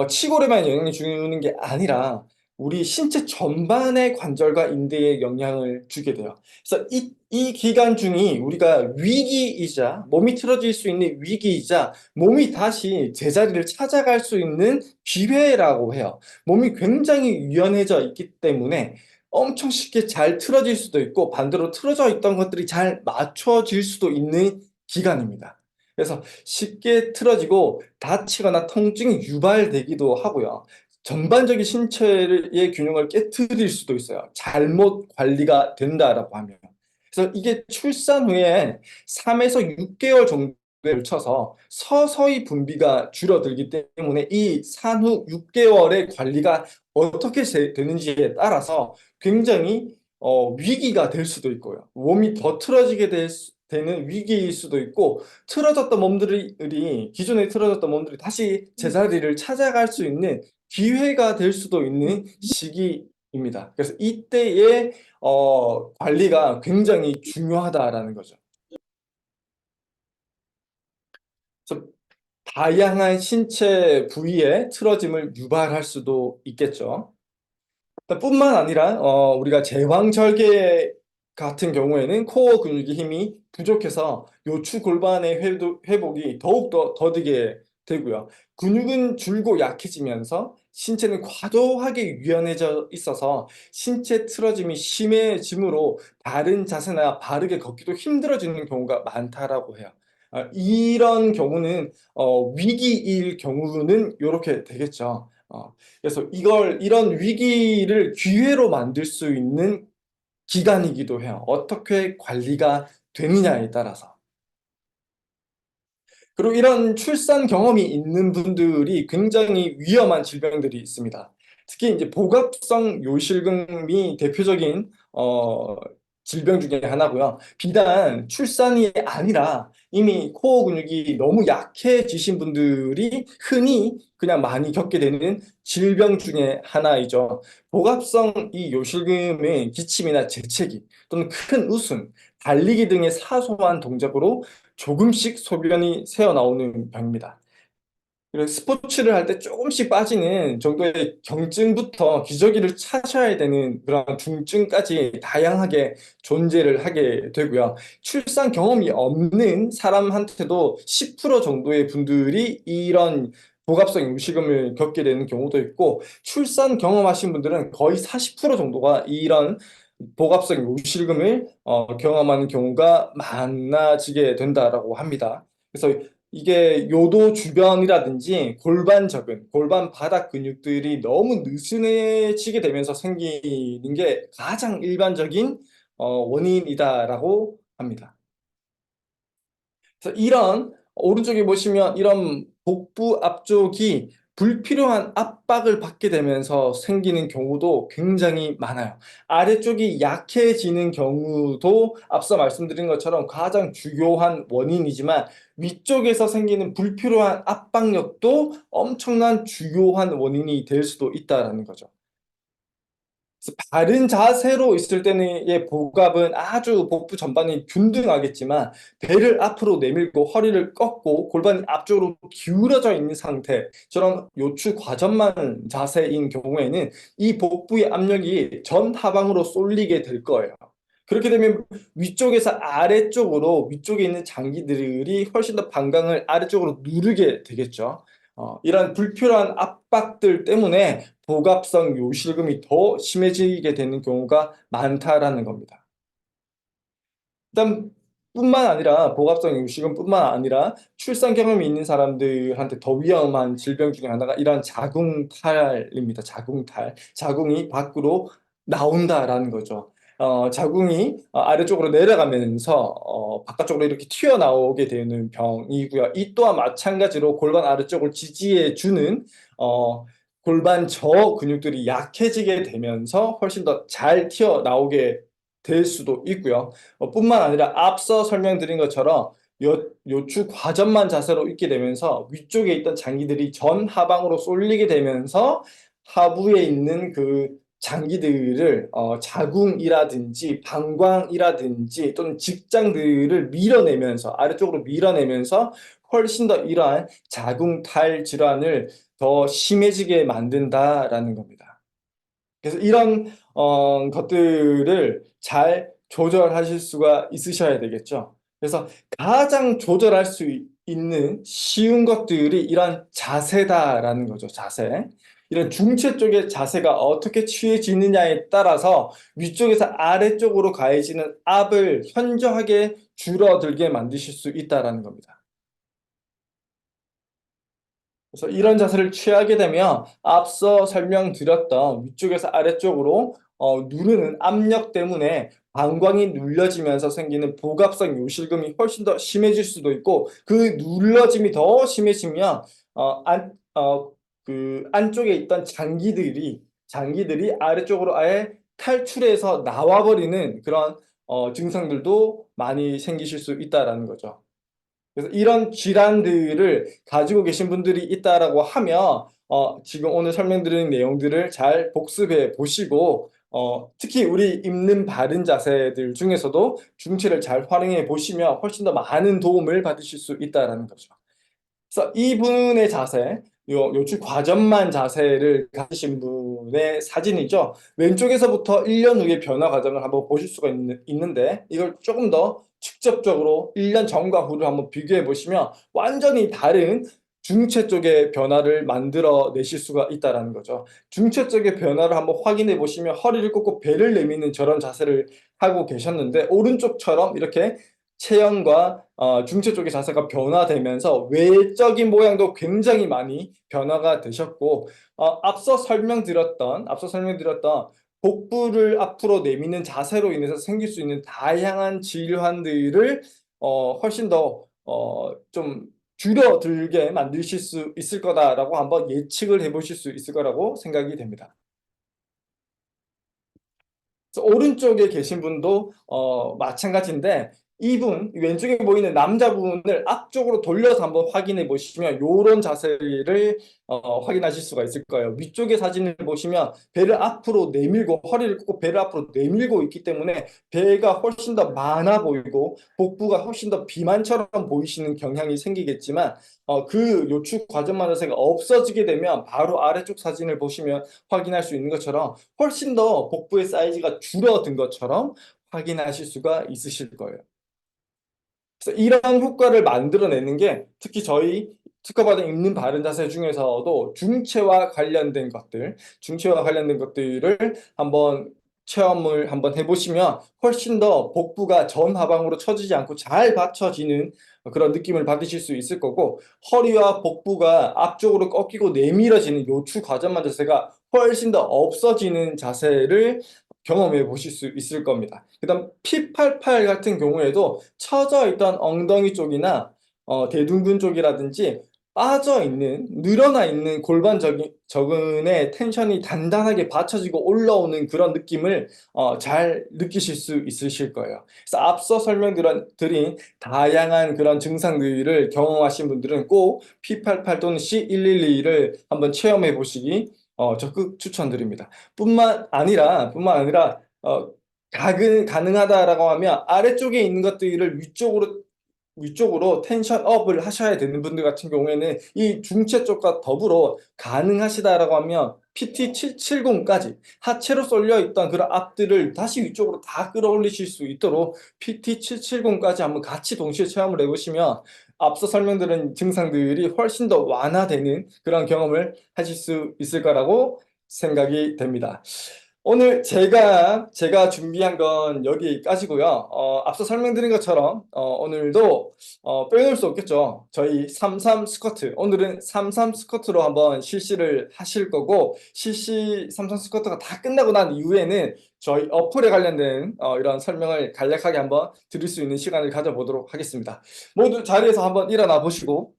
치골에만 영향을 주는 게 아니라 우리 신체 전반의 관절과 인대에 영향을 주게 돼요. 그래서 이 기간 중이 우리가 위기이자 몸이 틀어질 수 있는 위기이자 몸이 다시 제자리를 찾아갈 수 있는 기회라고 해요. 몸이 굉장히 유연해져 있기 때문에 엄청 쉽게 잘 틀어질 수도 있고 반대로 틀어져 있던 것들이 잘 맞춰질 수도 있는 기간입니다. 그래서 쉽게 틀어지고 다치거나 통증이 유발되기도 하고요. 전반적인 신체의 균형을 깨트릴 수도 있어요. 잘못 관리가 된다라고 하면. 그래서 이게 출산 후에 3에서 6개월 정도에 걸쳐서 서서히 분비가 줄어들기 때문에 이 산후 6개월의 관리가 어떻게 되는지에 따라서 굉장히 위기가 될 수도 있고요. 몸이 더 틀어지게 되는 위기일 수도 있고 기존에 틀어졌던 몸들이 다시 제자리를 찾아갈 수 있는 기회가 될 수도 있는 시기입니다. 그래서 이때의 관리가 굉장히 중요하다라는 거죠. 그래서 다양한 신체 부위의 틀어짐을 유발할 수도 있겠죠. 뿐만 아니라 우리가 제왕절개 같은 경우에는 코어 근육의 힘이 부족해서 요추 골반의 회복이 더욱더 더디게 되고요. 근육은 줄고 약해지면서 신체는 과도하게 유연해져 있어서 신체 틀어짐이 심해지므로 바른 자세나 바르게 걷기도 힘들어지는 경우가 많다라고 해요. 이런 경우는 위기일 경우는 이렇게 되겠죠. 그래서 이런 위기를 기회로 만들 수 있는 기간이기도 해요. 어떻게 관리가 되느냐에 따라서. 그리고 이런 출산 경험이 있는 분들이 굉장히 위험한 질병들이 있습니다. 특히 이제 복합성 요실금이 대표적인 질병 중에 하나고요. 비단 출산이 아니라 이미 코어 근육이 너무 약해지신 분들이 흔히 그냥 많이 겪게 되는 질병 중에 하나이죠. 복압성 이 요실금은 기침이나 재채기 또는 큰 웃음, 달리기 등의 사소한 동작으로 조금씩 소변이 새어나오는 병입니다. 그리고 스포츠를 할 때 조금씩 빠지는 정도의 경증부터 기저귀를 차셔야 되는 그런 중증까지 다양하게 존재를 하게 되고요. 출산 경험이 없는 사람한테도 10% 정도의 분들이 이런 복압성 임시금을 겪게 되는 경우도 있고, 출산 경험하신 분들은 거의 40% 정도가 이런 복압성 요실금을 경험하는 경우가 많아지게 된다라고 합니다. 그래서 이게 요도 주변이라든지 골반 바닥 근육들이 너무 느슨해지게 되면서 생기는 게 가장 일반적인 원인이다라고 합니다. 그래서 이런 오른쪽에 보시면 이런 복부 앞쪽이 불필요한 압박을 받게 되면서 생기는 경우도 굉장히 많아요. 아래쪽이 약해지는 경우도 앞서 말씀드린 것처럼 가장 주요한 원인이지만 위쪽에서 생기는 불필요한 압박력도 엄청난 주요한 원인이 될 수도 있다는 거죠. 그래서 바른 자세로 있을 때는 의 복압은 아주 복부 전반이 균등하겠지만 배를 앞으로 내밀고 허리를 꺾고 골반이 앞쪽으로 기울어져 있는 상태처럼 요추 과전만 자세인 경우에는 이 복부의 압력이 전하방으로 쏠리게 될 거예요. 그렇게 되면 위쪽에서 아래쪽으로 위쪽에 있는 장기들이 훨씬 더 방광을 아래쪽으로 누르게 되겠죠. 이런 불필요한 압박들 때문에 복압성 요실금이 더 심해지게 되는 경우가 많다라는 겁니다. 일단 뿐만 아니라 복압성 요실금뿐만 아니라 출산 경험이 있는 사람들한테 더 위험한 질병 중에 하나가 이러한 자궁탈입니다. 자궁탈. 자궁이 밖으로 나온다라는 거죠. 자궁이 아래쪽으로 내려가면서 바깥쪽으로 이렇게 튀어나오게 되는 병이고요. 이 또한 마찬가지로 골반 아래쪽을 지지해 주는 골반 저 근육들이 약해지게 되면서 훨씬 더 잘 튀어나오게 될 수도 있고요. 뿐만 아니라 앞서 설명드린 것처럼 요추 과전만 자세로 있게 되면서 위쪽에 있던 장기들이 전하방으로 쏠리게 되면서 하부에 있는 그 장기들을 자궁이라든지 방광이라든지 또는 직장들을 밀어내면서 아래쪽으로 밀어내면서 훨씬 더 이러한 자궁탈 질환을 더 심해지게 만든다라는 겁니다. 그래서 이런 것들을 잘 조절하실 수가 있으셔야 되겠죠. 그래서 가장 조절할 수 있는 쉬운 것들이 이런 자세다라는 거죠. 자세. 이런 중체 쪽의 자세가 어떻게 취해지느냐에 따라서 위쪽에서 아래쪽으로 가해지는 압을 현저하게 줄어들게 만드실 수 있다라는 겁니다. 그래서 이런 자세를 취하게 되면 앞서 설명드렸던 위쪽에서 아래쪽으로 누르는 압력 때문에 방광이 눌려지면서 생기는 복압성 요실금이 훨씬 더 심해질 수도 있고 그 눌러짐이 더 심해지면 그 안쪽에 있던 장기들이 아래쪽으로 아예 탈출해서 나와버리는 그런 증상들도 많이 생기실 수 있다라는 거죠. 그래서 이런 질환들을 가지고 계신 분들이 있다라고 하면 지금 오늘 설명드린 내용들을 잘 복습해 보시고 특히 우리 입는 바른 자세들 중에서도 중체를 잘 활용해 보시면 훨씬 더 많은 도움을 받으실 수 있다라는 거죠. 그래서 이분의 자세, 요추 과전만 자세를 가지신 분의 사진이죠. 왼쪽에서부터 1년 후의 변화 과정을 한번 보실 수가 있는데 이걸 조금 더 직접적으로 1년 전과 후를 한번 비교해 보시면 완전히 다른 중체 쪽의 변화를 만들어 내실 수가 있다는 거죠. 중체 쪽의 변화를 한번 확인해 보시면 허리를 꺾고 배를 내미는 저런 자세를 하고 계셨는데 오른쪽처럼 이렇게 체형과 중체 쪽의 자세가 변화되면서 외적인 모양도 굉장히 많이 변화가 되셨고 앞서 설명드렸던 복부를 앞으로 내미는 자세로 인해서 생길 수 있는 다양한 질환들을 훨씬 더 좀 줄어들게 만드실 수 있을 거다라고 한번 예측을 해보실 수 있을 거라고 생각이 됩니다. 그래서 오른쪽에 계신 분도 마찬가지인데 이분 왼쪽에 보이는 남자분을 앞쪽으로 돌려서 한번 확인해 보시면 이런 자세를 확인하실 수가 있을 거예요. 위쪽의 사진을 보시면 배를 앞으로 내밀고 허리를 꺾고 배를 앞으로 내밀고 있기 때문에 배가 훨씬 더 많아 보이고 복부가 훨씬 더 비만처럼 보이시는 경향이 생기겠지만 그 요축 과정 만자세가 없어지게 되면 바로 아래쪽 사진을 보시면 확인할 수 있는 것처럼 훨씬 더 복부의 사이즈가 줄어든 것처럼 확인하실 수가 있으실 거예요. 그래서 이런 효과를 만들어내는 게 특히 저희 특허받은 입는 바른 자세 중에서도 중체와 관련된 것들을 한번 체험을 한번 해보시면 훨씬 더 복부가 전하방으로 처지지 않고 잘 받쳐지는 그런 느낌을 받으실 수 있을 거고 허리와 복부가 앞쪽으로 꺾이고 내밀어지는 요추 과전만 자세가 훨씬 더 없어지는 자세를 경험해 보실 수 있을 겁니다. 그다음 P88 같은 경우에도 처져 있던 엉덩이 쪽이나 대둔근 쪽이라든지 빠져 있는 늘어나 있는 골반 저근의 텐션이 단단하게 받쳐지고 올라오는 그런 느낌을 잘 느끼실 수 있으실 거예요. 그래서 앞서 설명드린 다양한 그런 증상들을 경험하신 분들은 꼭 P88 또는 C112를 한번 체험해 보시기 적극 추천드립니다. 뿐만 아니라 가능하다라고 하면 아래쪽에 있는 것들을 위쪽으로 텐션 업을 하셔야 되는 분들 같은 경우에는 이 중체 쪽과 더불어 가능하시다라고 하면 PT770까지 하체로 쏠려 있던 그런 압들을 다시 위쪽으로 다 끌어올리실 수 있도록 PT770까지 한번 같이 동시에 체험을 해보시면 앞서 설명드린 증상들이 훨씬 더 완화되는 그런 경험을 하실 수 있을 거라고 생각이 됩니다. 오늘 제가 준비한 건 여기까지고요. 앞서 설명드린 것처럼 오늘도 빼놓을 수 없겠죠. 저희 33 스쿼트 오늘은 33 스쿼트로 한번 실시를 하실 거고 실시 33 스쿼트가 다 끝나고 난 이후에는 저희 어플에 관련된 이런 설명을 간략하게 한번 드릴 수 있는 시간을 가져보도록 하겠습니다. 모두 자리에서 한번 일어나 보시고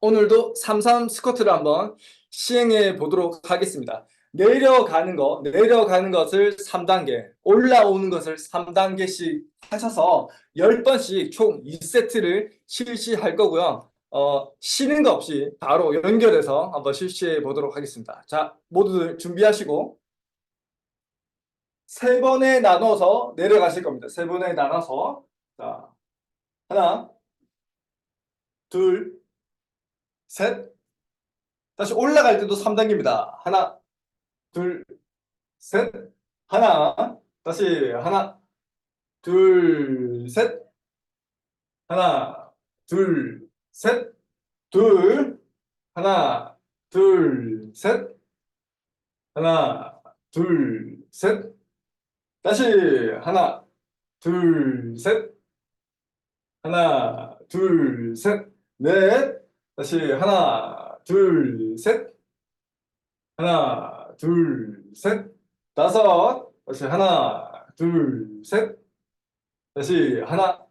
오늘도 33 스쿼트를 한번 시행해 보도록 하겠습니다. 내려가는 것을 3단계, 올라오는 것을 3단계씩 하셔서 10번씩 총 2세트를 실시할 거고요. 쉬는 거 없이 바로 연결해서 한번 실시해 보도록 하겠습니다. 자, 모두들 준비하시고 3번에 나눠서 내려가실 겁니다. 3번에 나눠서 자, 하나, 둘, 셋, 다시 올라갈 때도 3단계입니다. 하나, 둘, 셋, 하나, 다시 하나, 둘, 셋, 하나, 둘, 셋, 둘, 하나, 둘, 셋, 하나, 둘, 셋, 다시 하나, 둘, 셋, 하나, 둘, 셋, 넷, 다시 하나, 둘, 셋, 하나, 둘, 셋, 다섯, 다시 하나, 둘, 셋, 다시 하나,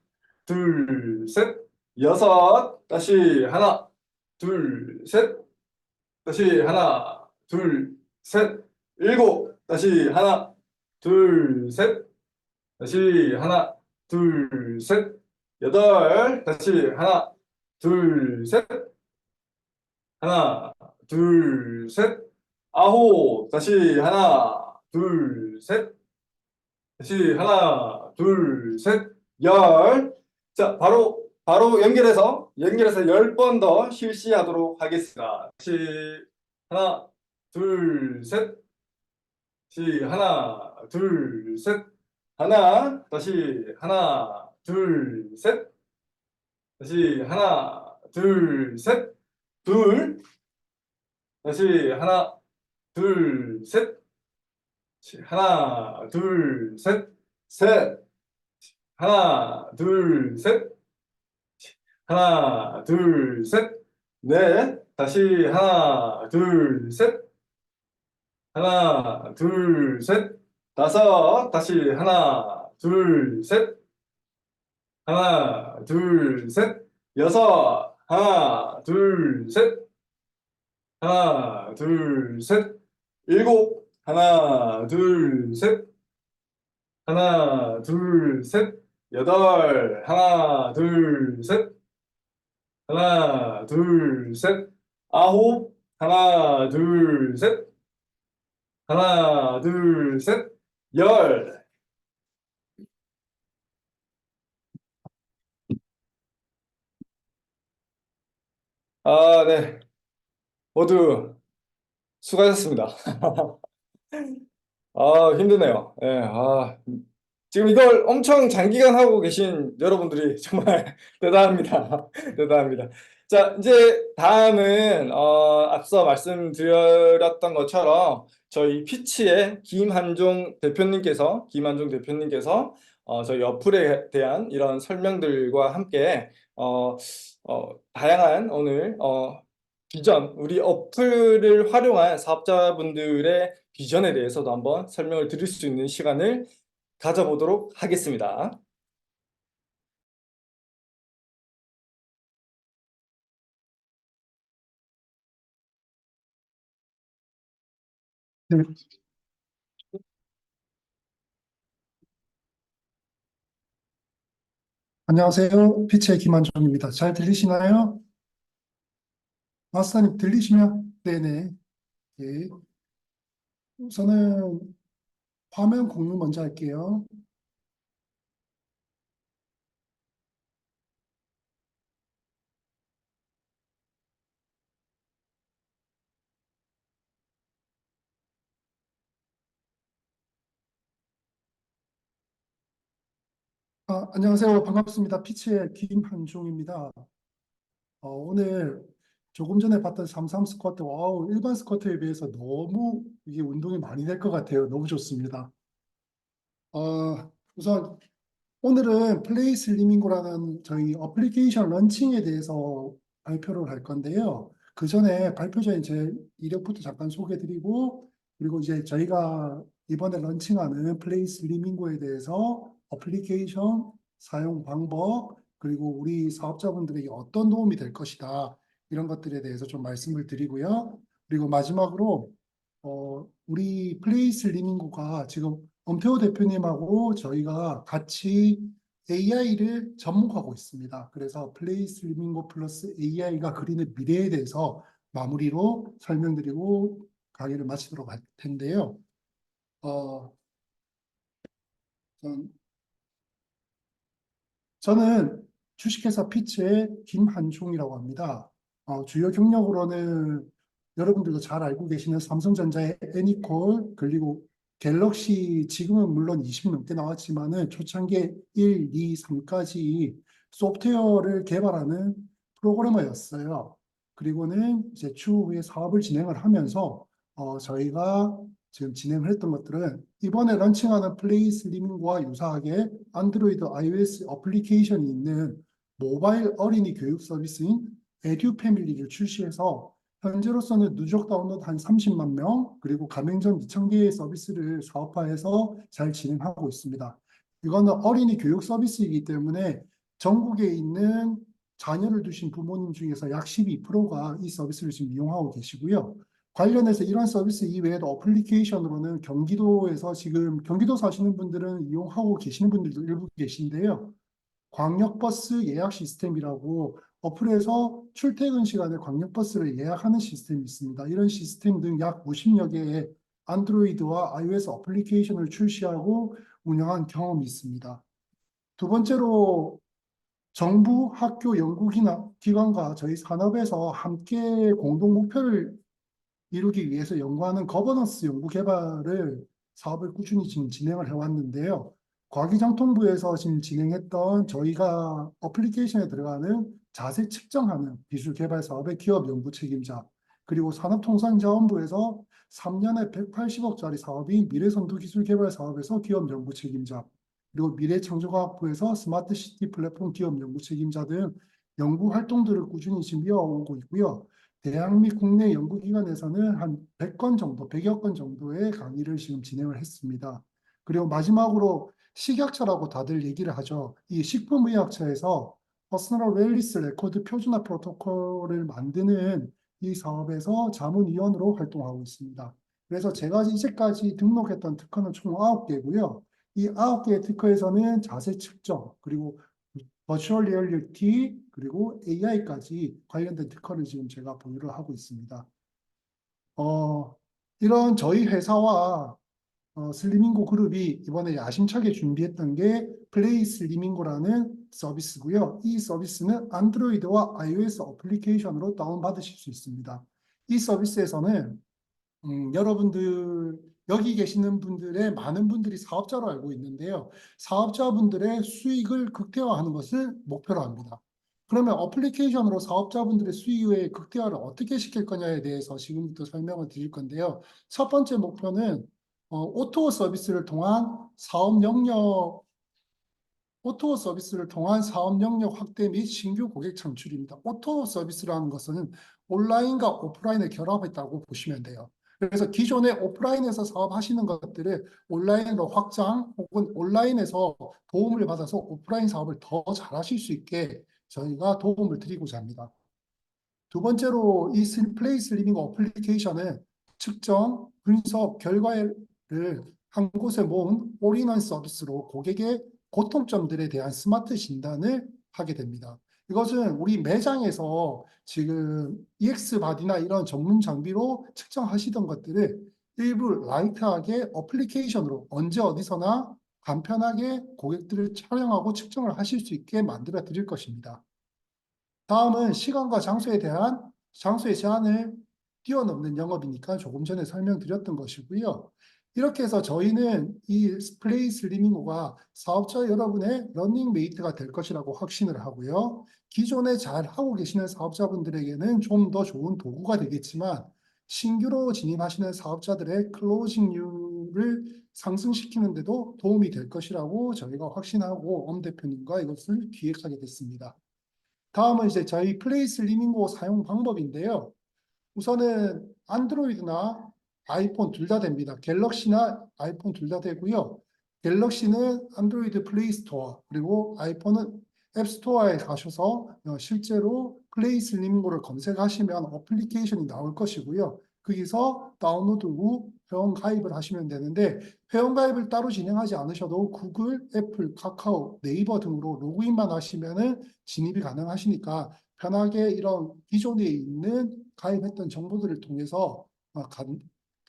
둘, 셋, 여섯, 다시 하나, 둘, 셋, 다시 하나, 둘, 셋, 일곱, 다시 하나, 둘, 셋, 다시 하나, 둘, 셋, 여덟, 다시 하나, 둘, 셋, 하나, 둘, 셋, 아홉, 다시 하나, 둘, 셋, 다시 하나, 둘, 셋, 열. 자, 바로 연결해서 10번 더 실시하도록 하겠습니다. 다시 하나, 둘, 셋, 다시 하나, 둘, 셋, 하나, 다시 하나, 둘, 셋, 다시 하나, 둘, 셋, 둘, 다시 하나, 둘, 셋, 다시 하나, 둘, 셋, 셋, 하나, 둘, 셋, 하나, 둘, 셋, 넷, 다시 하나, 둘, 셋, 하나, 둘, 셋, 다섯, 다시 하나, 둘, 셋, 하나, 둘, 셋, 여섯, 하나, 둘, 셋, 하나, 둘, 셋, 일곱, 하나, 둘, 셋. 하나, 둘, 셋. 여덟. 하나, 둘, 셋. 하나, 둘, 셋. 아홉. 하나, 둘, 셋. 하나, 둘, 셋. 열. 아, 네. 모두 수고하셨습니다. 아, 힘드네요. 예, 지금 이걸 엄청 장기간 하고 계신 여러분들이 정말 대단합니다. 대단합니다. 자, 이제 다음은, 앞서 말씀드렸던 것처럼 저희 피치의 김한종 대표님께서 저희 어플에 대한 이런 설명들과 함께, 다양한 오늘, 우리 어플을 활용한 사업자분들의 비전에 대해서도 한번 설명을 드릴 수 있는 시간을 가져보도록 하겠습니다. 네, 안녕하세요. 피치의 김한종입니다. 잘 들리시나요? 마스터님 들리시면? 네네. 예. 우선은 화면 공유 먼저 할게요. 안녕하세요. 반갑습니다. 피치의 김한종입니다. 오늘 조금 전에 봤던 삼삼 스쿼트, 와우, 일반 스쿼트에 비해서 너무 이게 운동이 많이 될 것 같아요. 너무 좋습니다. 우선 오늘은 플레이 슬리밍고라는 저희 어플리케이션 런칭에 대해서 발표를 할 건데요. 그 전에 발표 전에 제 이력부터 잠깐 소개드리고, 그리고 이제 저희가 이번에 런칭하는 플레이 슬리밍고에 대해서 어플리케이션 사용 방법, 그리고 우리 사업자분들에게 어떤 도움이 될 것이다. 이런 것들에 대해서 좀 말씀을 드리고요. 그리고 마지막으로 우리 플레이 슬리밍고가 지금 엄태호 대표님하고 저희가 같이 AI를 접목하고 있습니다. 그래서 플레이스 리밍고 플러스 AI가 그리는 미래에 대해서 마무리로 설명드리고 강의를 마치도록 할 텐데요. 어, 우선 저는 주식회사 피츠의 김한종이라고 합니다. 주요 경력으로는 여러분들도 잘 알고 계시는 삼성전자의 애니콜, 그리고 갤럭시 지금은 물론 20 넘게 나왔지만은 초창기에 1, 2, 3까지 소프트웨어를 개발하는 프로그래머였어요. 그리고는 이제 추후에 사업을 진행을 하면서 저희가 지금 진행을 했던 것들은 이번에 런칭하는 플레이 슬리밍과 유사하게 안드로이드, iOS 어플리케이션이 있는 모바일 어린이 교육 서비스인 에듀 패밀리를 출시해서 현재로서는 누적 다운로드 한 30만 명, 그리고 가맹점 2천 개의 서비스를 사업화해서 잘 진행하고 있습니다. 이거는 어린이 교육 서비스이기 때문에 전국에 있는 자녀를 두신 부모님 중에서 약 12%가 이 서비스를 지금 이용하고 계시고요. 관련해서 이런 서비스 이외에도 어플리케이션으로는 경기도에서 지금 경기도 사시는 분들은 이용하고 계시는 분들도 일부 계신데요. 광역버스 예약 시스템이라고 어플에서 출퇴근 시간에 광역버스를 예약하는 시스템이 있습니다. 이런 시스템 등 약 50여 개의 안드로이드와 iOS 어플리케이션을 출시하고 운영한 경험이 있습니다. 두 번째로 정부, 학교, 연구기관과 저희 산업에서 함께 공동 목표를 이루기 위해서 연구하는 거버넌스 연구 개발을 사업을 꾸준히 지금 진행을 해왔는데요. 과기장통부에서 지금 진행했던 저희가 어플리케이션에 들어가는 자세 측정하는 기술 개발 사업의 기업 연구 책임자, 그리고 산업통상자원부에서 3년에 180억짜리 사업인 미래선도 기술 개발 사업에서 기업 연구 책임자, 그리고 미래창조과학부에서 스마트시티 플랫폼 기업 연구 책임자 등 연구 활동들을 꾸준히 지금 이어오고 있고요. 대학 및 국내 연구기관에서는 한 100건 정도, 100여 건 정도의 강의를 지금 진행을 했습니다. 그리고 마지막으로 식약처라고 다들 얘기를 하죠. 이 식품의약처에서 퍼스널 웰리스 레코드 표준화 프로토콜을 만드는 이 사업에서 자문위원으로 활동하고 있습니다. 그래서 제가 이제까지 등록했던 특허는 총 9개고요. 이 9개의 특허에서는 자세 측정, 그리고 버추얼 리얼리티, 그리고 AI까지 관련된 특허를 지금 제가 보유를 하고 있습니다. 어, 이런 저희 회사와 슬리밍고 그룹이 이번에 야심차게 준비했던 게 플레이 슬리밍고라는 서비스고요. 이 서비스는 안드로이드와 iOS 어플리케이션으로 다운받으실 수 있습니다. 이 서비스에서는 여러분들 여기 계시는 분들의 많은 분들이 사업자로 알고 있는데요. 사업자분들의 수익을 극대화하는 것을 목표로 합니다. 그러면 어플리케이션으로 사업자분들의 수익의 극대화를 어떻게 시킬 거냐에 대해서 지금부터 설명을 드릴 건데요. 첫 번째 목표는 오토 서비스를 통한 사업 영역 오토 서비스를 통한 사업 영역 확대 및 신규 고객 창출입니다. 오토 서비스라는 것은 온라인과 오프라인을 결합했다고 보시면 돼요. 그래서 기존에 오프라인에서 사업하시는 것들을 온라인으로 확장 혹은 온라인에서 도움을 받아서 오프라인 사업을 더 잘하실 수 있게 저희가 도움을 드리고자 합니다. 두 번째로 이 플레이스 리빙 어플리케이션은 측정, 분석, 결과를 한 곳에 모은 올인원 서비스로 고객의 고통점들에 대한 스마트 진단을 하게 됩니다. 이것은 우리 매장에서 지금 EX바디나 이런 전문 장비로 측정하시던 것들을 일부 라이트하게 어플리케이션으로 언제 어디서나 간편하게 고객들을 촬영하고 측정을 하실 수 있게 만들어 드릴 것입니다. 다음은 시간과 장소의 제한을 뛰어넘는 영업이니까 조금 전에 설명드렸던 것이고요. 이렇게 해서 저희는 이 플레이스 리밍고가 사업자 여러분의 러닝메이트가 될 것이라고 확신을 하고요. 기존에 잘 하고 계시는 사업자분들에게는 좀 더 좋은 도구가 되겠지만 신규로 진입하시는 사업자들의 클로징률을 상승시키는 데도 도움이 될 것이라고 저희가 확신하고 엄 대표님과 이것을 기획하게 됐습니다. 다음은 이제 저희 플레이스 리밍고 사용 방법인데요. 우선은 안드로이드나 아이폰 둘 다 됩니다. 갤럭시나 아이폰 둘 다 되고요. 갤럭시는 안드로이드 플레이 스토어, 그리고 아이폰은 앱 스토어에 가셔서 실제로 플레이 슬리밍고를 검색하시면 어플리케이션이 나올 것이고요. 거기서 다운로드 후 회원 가입을 하시면 되는데 회원 가입을 따로 진행하지 않으셔도 구글, 애플, 카카오, 네이버 등으로 로그인만 하시면은 진입이 가능하시니까 편하게 이런 기존에 있는 가입했던 정보들을 통해서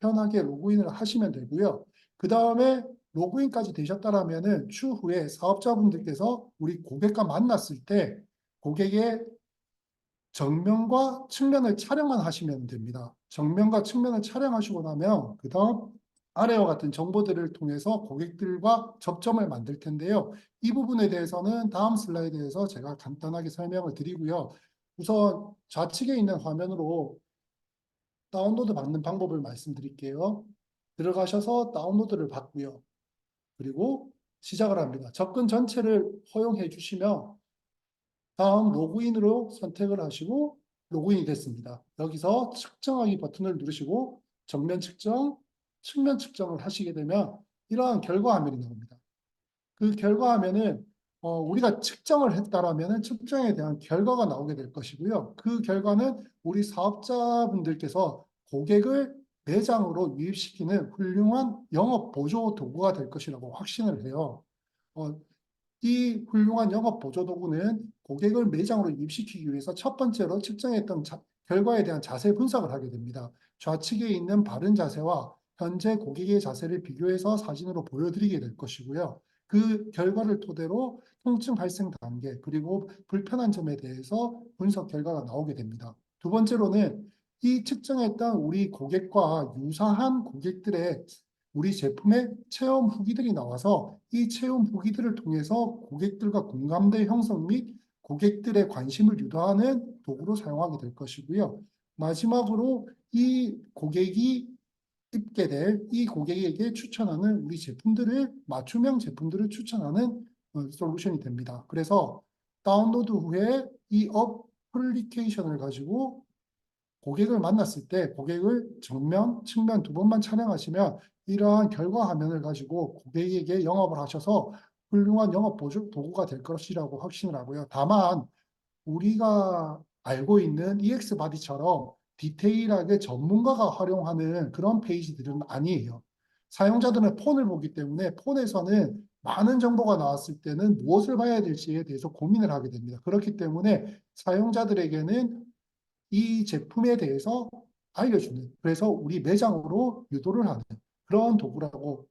편하게 로그인을 하시면 되고요. 그 다음에 로그인까지 되셨다라면은 추후에 사업자분들께서 우리 고객과 만났을 때 고객의 정면과 측면을 촬영만 하시면 됩니다. 정면과 측면을 촬영하시고 나면 그 다음 아래와 같은 정보들을 통해서 고객들과 접점을 만들 텐데요. 이 부분에 대해서는 다음 슬라이드에서 제가 간단하게 설명을 드리고요. 우선 좌측에 있는 화면으로 다운로드 받는 방법을 말씀드릴게요. 들어가셔서 다운로드를 받고요. 그리고 시작을 합니다. 접근 전체를 허용해 주시면 다음 로그인으로 선택을 하시고 로그인이 됐습니다. 여기서 측정하기 버튼을 누르시고 정면 측정, 측면 측정을 하시게 되면 이러한 결과 화면이 나옵니다. 그 결과 화면은 우리가 측정을 했다라면 측정에 대한 결과가 나오게 될 것이고요. 그 결과는 우리 사업자분들께서 고객을 매장으로 유입시키는 훌륭한 영업 보조 도구가 될 것이라고 확신을 해요. 어, 이 훌륭한 영업 보조 도구는 고객을 매장으로 유입시키기 위해서 첫 번째로 측정했던 결과에 대한 자세 분석을 하게 됩니다. 좌측에 있는 바른 자세와 현재 고객의 자세를 비교해서 사진으로 보여드리게 될 것이고요. 그 결과를 토대로 통증 발생 단계 그리고 불편한 점에 대해서 분석 결과가 나오게 됩니다. 두 번째로는 이 측정했던 우리 고객과 유사한 고객들의 우리 제품의 체험 후기들이 나와서 이 체험 후기들을 통해서 고객들과 공감대 형성 및 고객들의 관심을 유도하는 도구로 사용하게 될 것이고요. 마지막으로 이 고객이 입게 될 이 고객에게 추천하는 우리 제품들을 맞춤형 제품들을 추천하는 솔루션이 됩니다. 그래서 다운로드 후에 이 어플리케이션을 가지고 고객을 만났을 때 고객을 정면, 측면 두 번만 촬영하시면 이러한 결과 화면을 가지고 고객에게 영업을 하셔서 훌륭한 영업 보조 도구가 될 것이라고 확신을 하고요. 다만 우리가 알고 있는 EX바디처럼 디테일하게 전문가가 활용하는 그런 페이지들은 아니에요. 사용자들은 폰을 보기 때문에 폰에서는 많은 정보가 나왔을 때는 무엇을 봐야 될지에 대해서 고민을 하게 됩니다. 그렇기 때문에 사용자들에게는 이 제품에 대해서 알려주는, 그래서 우리 매장으로 유도를 하는 그런 도구라고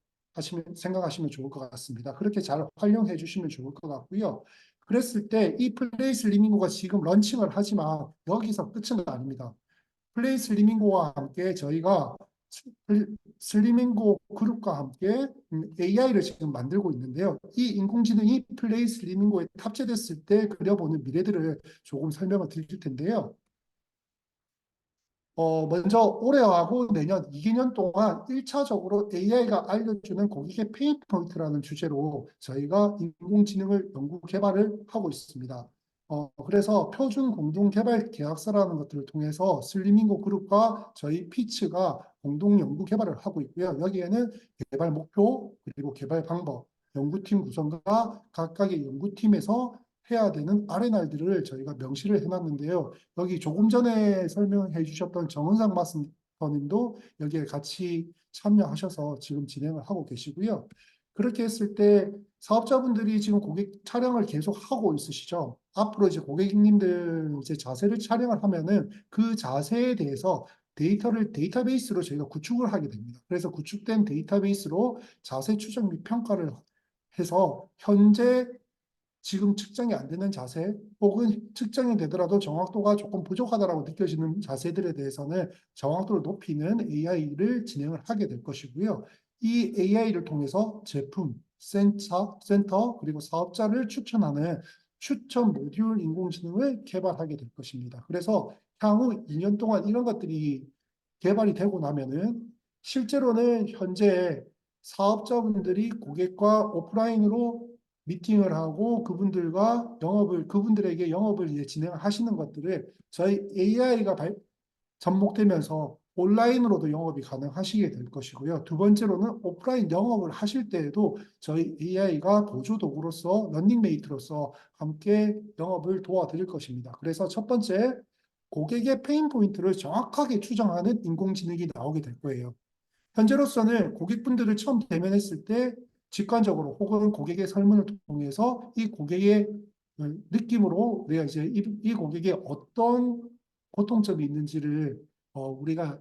생각하시면 좋을 것 같습니다. 그렇게 잘 활용해 주시면 좋을 것 같고요. 그랬을 때 이 플레이스 리밍고가 지금 런칭을 하지만 여기서 끝은 아닙니다. 플레이스 리밍고와 함께 저희가 슬리밍고 그룹과 함께 AI를 지금 만들고 있는데요. 이 인공지능이 플레이스 리밍고에 탑재됐을 때 그려보는 미래들을 조금 설명을 드릴 텐데요. 먼저 올해하고 내년 2개년 동안 1차적으로 AI가 알려주는 고객의 페인 포인트라는 주제로 저희가 인공지능을 연구 개발을 하고 있습니다. 그래서 표준 공동 개발 계약서라는 것들을 통해서 슬리밍고 그룹과 저희 피츠가 공동 연구 개발을 하고 있고요. 여기에는 개발 목표, 그리고 개발 방법, 연구팀 구성과 각각의 연구팀에서 해야 되는 R&R들을 저희가 명시를 해놨는데요. 여기 조금 전에 설명해 주셨던 정은상 마스터님도 여기에 같이 참여하셔서 지금 진행을 하고 계시고요. 그렇게 했을 때 사업자분들이 지금 고객 촬영을 계속 하고 있으시죠. 앞으로 이제 고객님들 이제 자세를 촬영을 하면은 그 자세에 대해서 데이터를 데이터베이스로 저희가 구축을 하게 됩니다. 그래서 구축된 데이터베이스로 자세 추적 및 평가를 해서 현재 지금 측정이 안 되는 자세 혹은 측정이 되더라도 정확도가 조금 부족하다라고 느껴지는 자세들에 대해서는 정확도를 높이는 AI를 진행을 하게 될 것이고요. 이 AI를 통해서 제품, 센터, 그리고 사업자를 추천하는 추천 모듈 인공지능을 개발하게 될 것입니다. 그래서 향후 2년 동안 이런 것들이 개발이 되고 나면은 실제로는 현재 사업자분들이 고객과 오프라인으로 미팅을 하고 그분들에게 영업을 이제 진행하시는 것들을 저희 AI가 접목되면서 온라인으로도 영업이 가능하시게 될 것이고요. 두 번째로는 오프라인 영업을 하실 때에도 저희 AI가 보조 도구로서 런닝메이트로서 함께 영업을 도와드릴 것입니다. 그래서 첫 번째, 고객의 페인 포인트를 정확하게 추정하는 인공지능이 나오게 될 거예요. 현재로서는 고객분들을 처음 대면했을 때 직관적으로 혹은 고객의 설문을 통해서 이 고객의 느낌으로 우리가 이제 이 고객의 어떤 고통점이 있는지를 우리가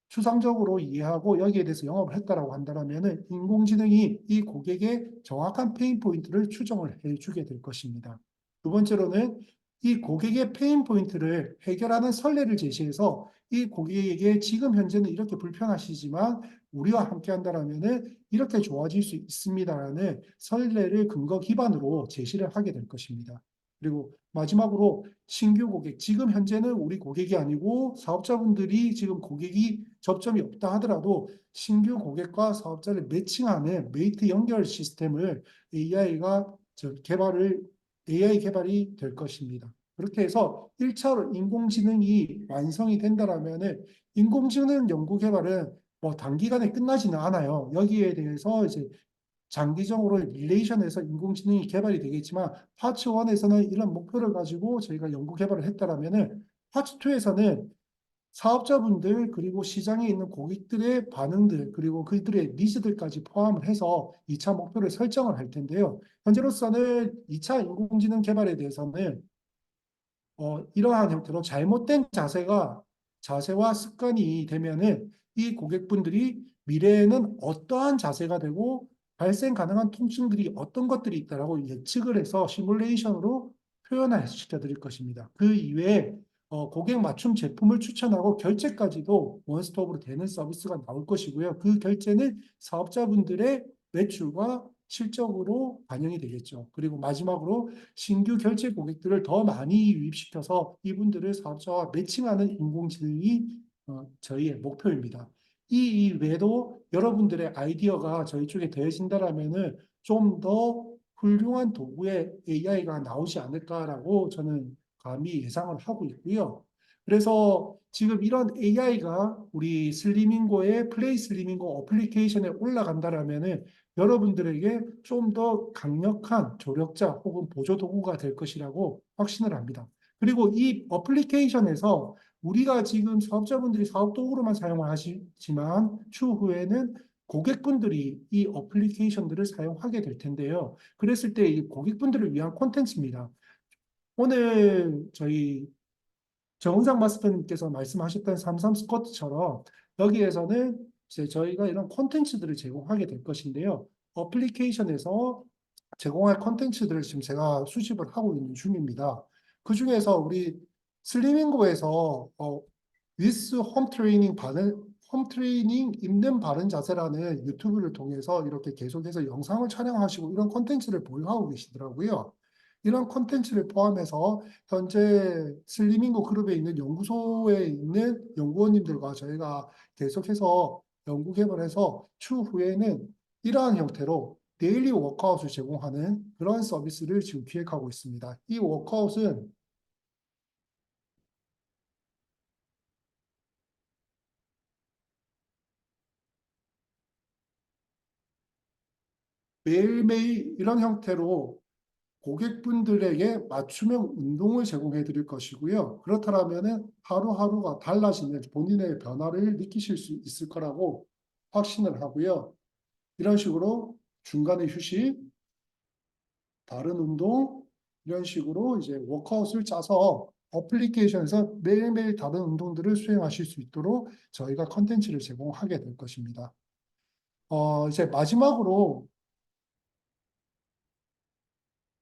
추상적으로 이해하고 여기에 대해서 영업을 했다라고 한다면은 인공지능이 이 고객의 정확한 페인 포인트를 추정을 해주게 될 것입니다. 두 번째로는 이 고객의 페인 포인트를 해결하는 선례를 제시해서 이 고객에게 지금 현재는 이렇게 불편하시지만 우리와 함께 한다면은 이렇게 좋아질 수 있습니다라는 선례를 근거 기반으로 제시를 하게 될 것입니다. 그리고 마지막으로 신규 고객, 지금 현재는 우리 고객이 아니고 사업자분들이 지금 고객이 접점이 없다 하더라도 신규 고객과 사업자를 매칭하는 메이트 연결 시스템을 AI 개발이 될 것입니다. 그렇게 해서 1차로 인공지능이 완성이 된다라면은 인공지능 연구 개발은 뭐 단기간에 끝나지는 않아요. 여기에 대해서 이제 장기적으로 릴레이션에서 인공지능이 개발이 되겠지만 파트 1에서는 이런 목표를 가지고 저희가 연구 개발을 했다라면은 파트 2에서는 사업자분들 그리고 시장에 있는 고객들의 반응들 그리고 그들의 니즈들까지 포함을 해서 2차 목표를 설정을 할 텐데요. 현재로서는 2차 인공지능 개발에 대해서는 이러한 형태로 잘못된 자세와 습관이 되면은 이 고객분들이 미래에는 어떠한 자세가 되고 발생 가능한 통증들이 어떤 것들이 있다라고 예측을 해서 시뮬레이션으로 표현을 시켜 드릴 것입니다. 그 이외에 고객 맞춤 제품을 추천하고 결제까지도 원스톱으로 되는 서비스가 나올 것이고요. 그 결제는 사업자분들의 매출과 실적으로 반영이 되겠죠. 그리고 마지막으로 신규 결제 고객들을 더 많이 유입시켜서 이분들을 사업자와 매칭하는 인공지능이 저희의 목표입니다. 이 외에도 여러분들의 아이디어가 저희 쪽에 더해진다라면은 좀 더 훌륭한 도구의 AI가 나오지 않을까라고 저는 감히 예상을 하고 있고요. 그래서 지금 이런 AI가 우리 슬리밍고의 플레이 슬리밍고 어플리케이션에 올라간다라면은 여러분들에게 좀 더 강력한 조력자 혹은 보조 도구가 될 것이라고 확신을 합니다. 그리고 이 어플리케이션에서 우리가 지금 사업자분들이 사업 도구로만 사용을 하시지만 추후에는 고객분들이 이 어플리케이션들을 사용하게 될 텐데요. 그랬을 때 이 고객분들을 위한 콘텐츠입니다. 오늘 저희 정은상 마스터님께서 말씀하셨던 삼삼 스쿼트처럼 여기에서는 이제 저희가 이런 콘텐츠들을 제공하게 될 것인데요. 어플리케이션에서 제공할 콘텐츠들을 지금 제가 수집을 하고 있는 중입니다. 그 중에서 우리 슬리밍고에서 위스 홈 트레이닝 홈 트레이닝 입는 바른 자세라는 유튜브를 통해서 이렇게 계속해서 영상을 촬영하시고 이런 콘텐츠를 보유하고 계시더라고요. 이런 콘텐츠를 포함해서 현재 슬리밍고 그룹에 있는 연구소에 있는 연구원님들과 저희가 계속해서 연구 개발해서 추후에는 이러한 형태로 데일리 워크아웃을 제공하는 그런 서비스를 지금 기획하고 있습니다. 이 워크아웃은 매일매일 이런 형태로 고객분들에게 맞춤형 운동을 제공해 드릴 것이고요. 그렇다면 하루하루가 달라지는 본인의 변화를 느끼실 수 있을 거라고 확신을 하고요. 이런 식으로 중간에 휴식, 다른 운동, 이런 식으로 이제 워크아웃을 짜서 어플리케이션에서 매일매일 다른 운동들을 수행하실 수 있도록 저희가 컨텐츠를 제공하게 될 것입니다. 이제 마지막으로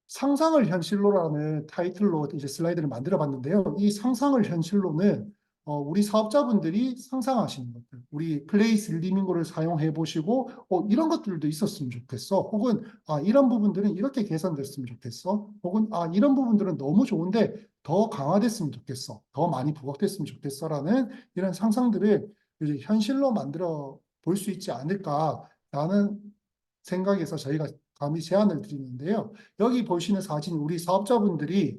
상상을 현실로라는 타이틀로 이제 슬라이드를 만들어 봤는데요. 이 상상을 현실로는 우리 사업자분들이 상상하시는 것들, 우리 플레이스 리밍고를 사용해 보시고 이런 것들도 있었으면 좋겠어. 혹은 이런 부분들은 이렇게 개선됐으면 좋겠어. 혹은 이런 부분들은 너무 좋은데 더 강화됐으면 좋겠어. 더 많이 부각됐으면 좋겠어라는 이런 상상들을 이제 현실로 만들어 볼 수 있지 않을까라는 생각에서 저희가 감히 제안을 드리는데요. 여기 보시는 사진, 우리 사업자분들이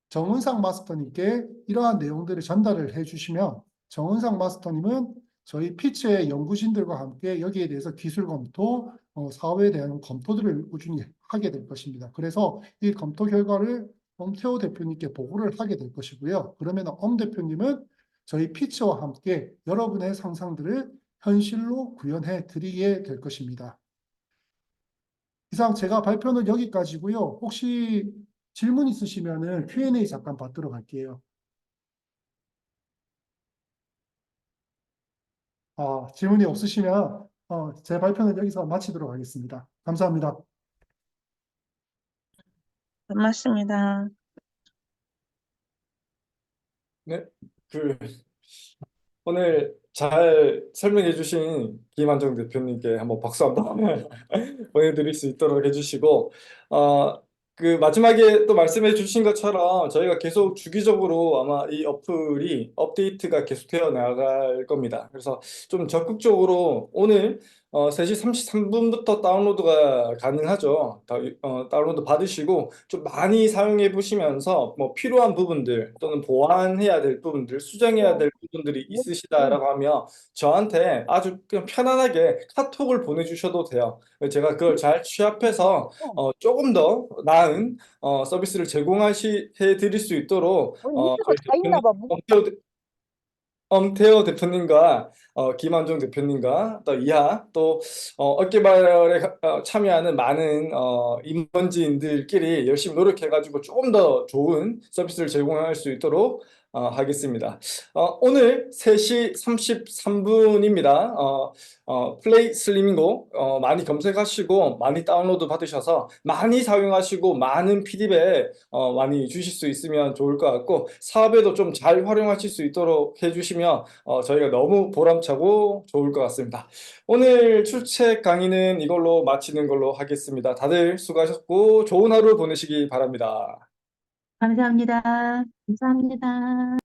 정은상 마스터님께 이러한 내용들을 전달을 해주시면 정은상 마스터님은 저희 피츠의 연구진들과 함께 여기에 대해서 기술 검토, 사업에 대한 검토들을 꾸준히 하게 될 것입니다. 그래서 이 검토 결과를 엄태호 대표님께 보고를 하게 될 것이고요. 그러면 엄 대표님은 저희 피츠와 함께 여러분의 상상들을 현실로 구현해 드리게 될 것입니다. 이상 제가 발표는 여기까지고요. 혹시 질문 있으시면은 Q&A 잠깐 받도록 할게요. 질문이 없으시면 제 발표는 여기서 마치도록 하겠습니다. 감사합니다. 고맙습니다. 네, 그 오늘 잘 설명해 주신 김한정 대표님께 한번 박수 한번 보내드릴 수 있도록 해주시고, 그 마지막에 또 말씀해 주신 것처럼 저희가 계속 주기적으로 아마 이 어플이 업데이트가 계속되어 나갈 겁니다. 그래서 좀 적극적으로 오늘 3시 33분부터 다운로드가 가능하죠. 다운로드 받으시고 좀 많이 사용해 보시면서 뭐 필요한 부분들 또는 보완해야 될 부분들, 수정해야 될 부분들이 있으시다라고 하면 저한테 아주 그냥 편안하게 카톡을 보내주셔도 돼요. 제가 그걸 잘 취합해서 조금 더 나은 서비스를 제공해 드릴 수 있도록 인터가 저희 다 있나 대표님 봐. 엄태호 대표님과 김한종 대표님과 또 이하 또 어깨발에 참여하는 많은 임원진들끼리 열심히 노력해가지고 조금 더 좋은 서비스를 제공할 수 있도록 하겠습니다. 오늘 3시 33분입니다. 플레이 슬리밍고 많이 검색하시고 많이 다운로드 받으셔서 많이 사용하시고 많은 피드백 많이 주실 수 있으면 좋을 것 같고 사업에도 좀 잘 활용하실 수 있도록 해주시면 저희가 너무 보람차고 좋을 것 같습니다. 오늘 출첵 강의는 이걸로 마치는 걸로 하겠습니다. 다들 수고하셨고 좋은 하루 보내시기 바랍니다. 감사합니다. 감사합니다.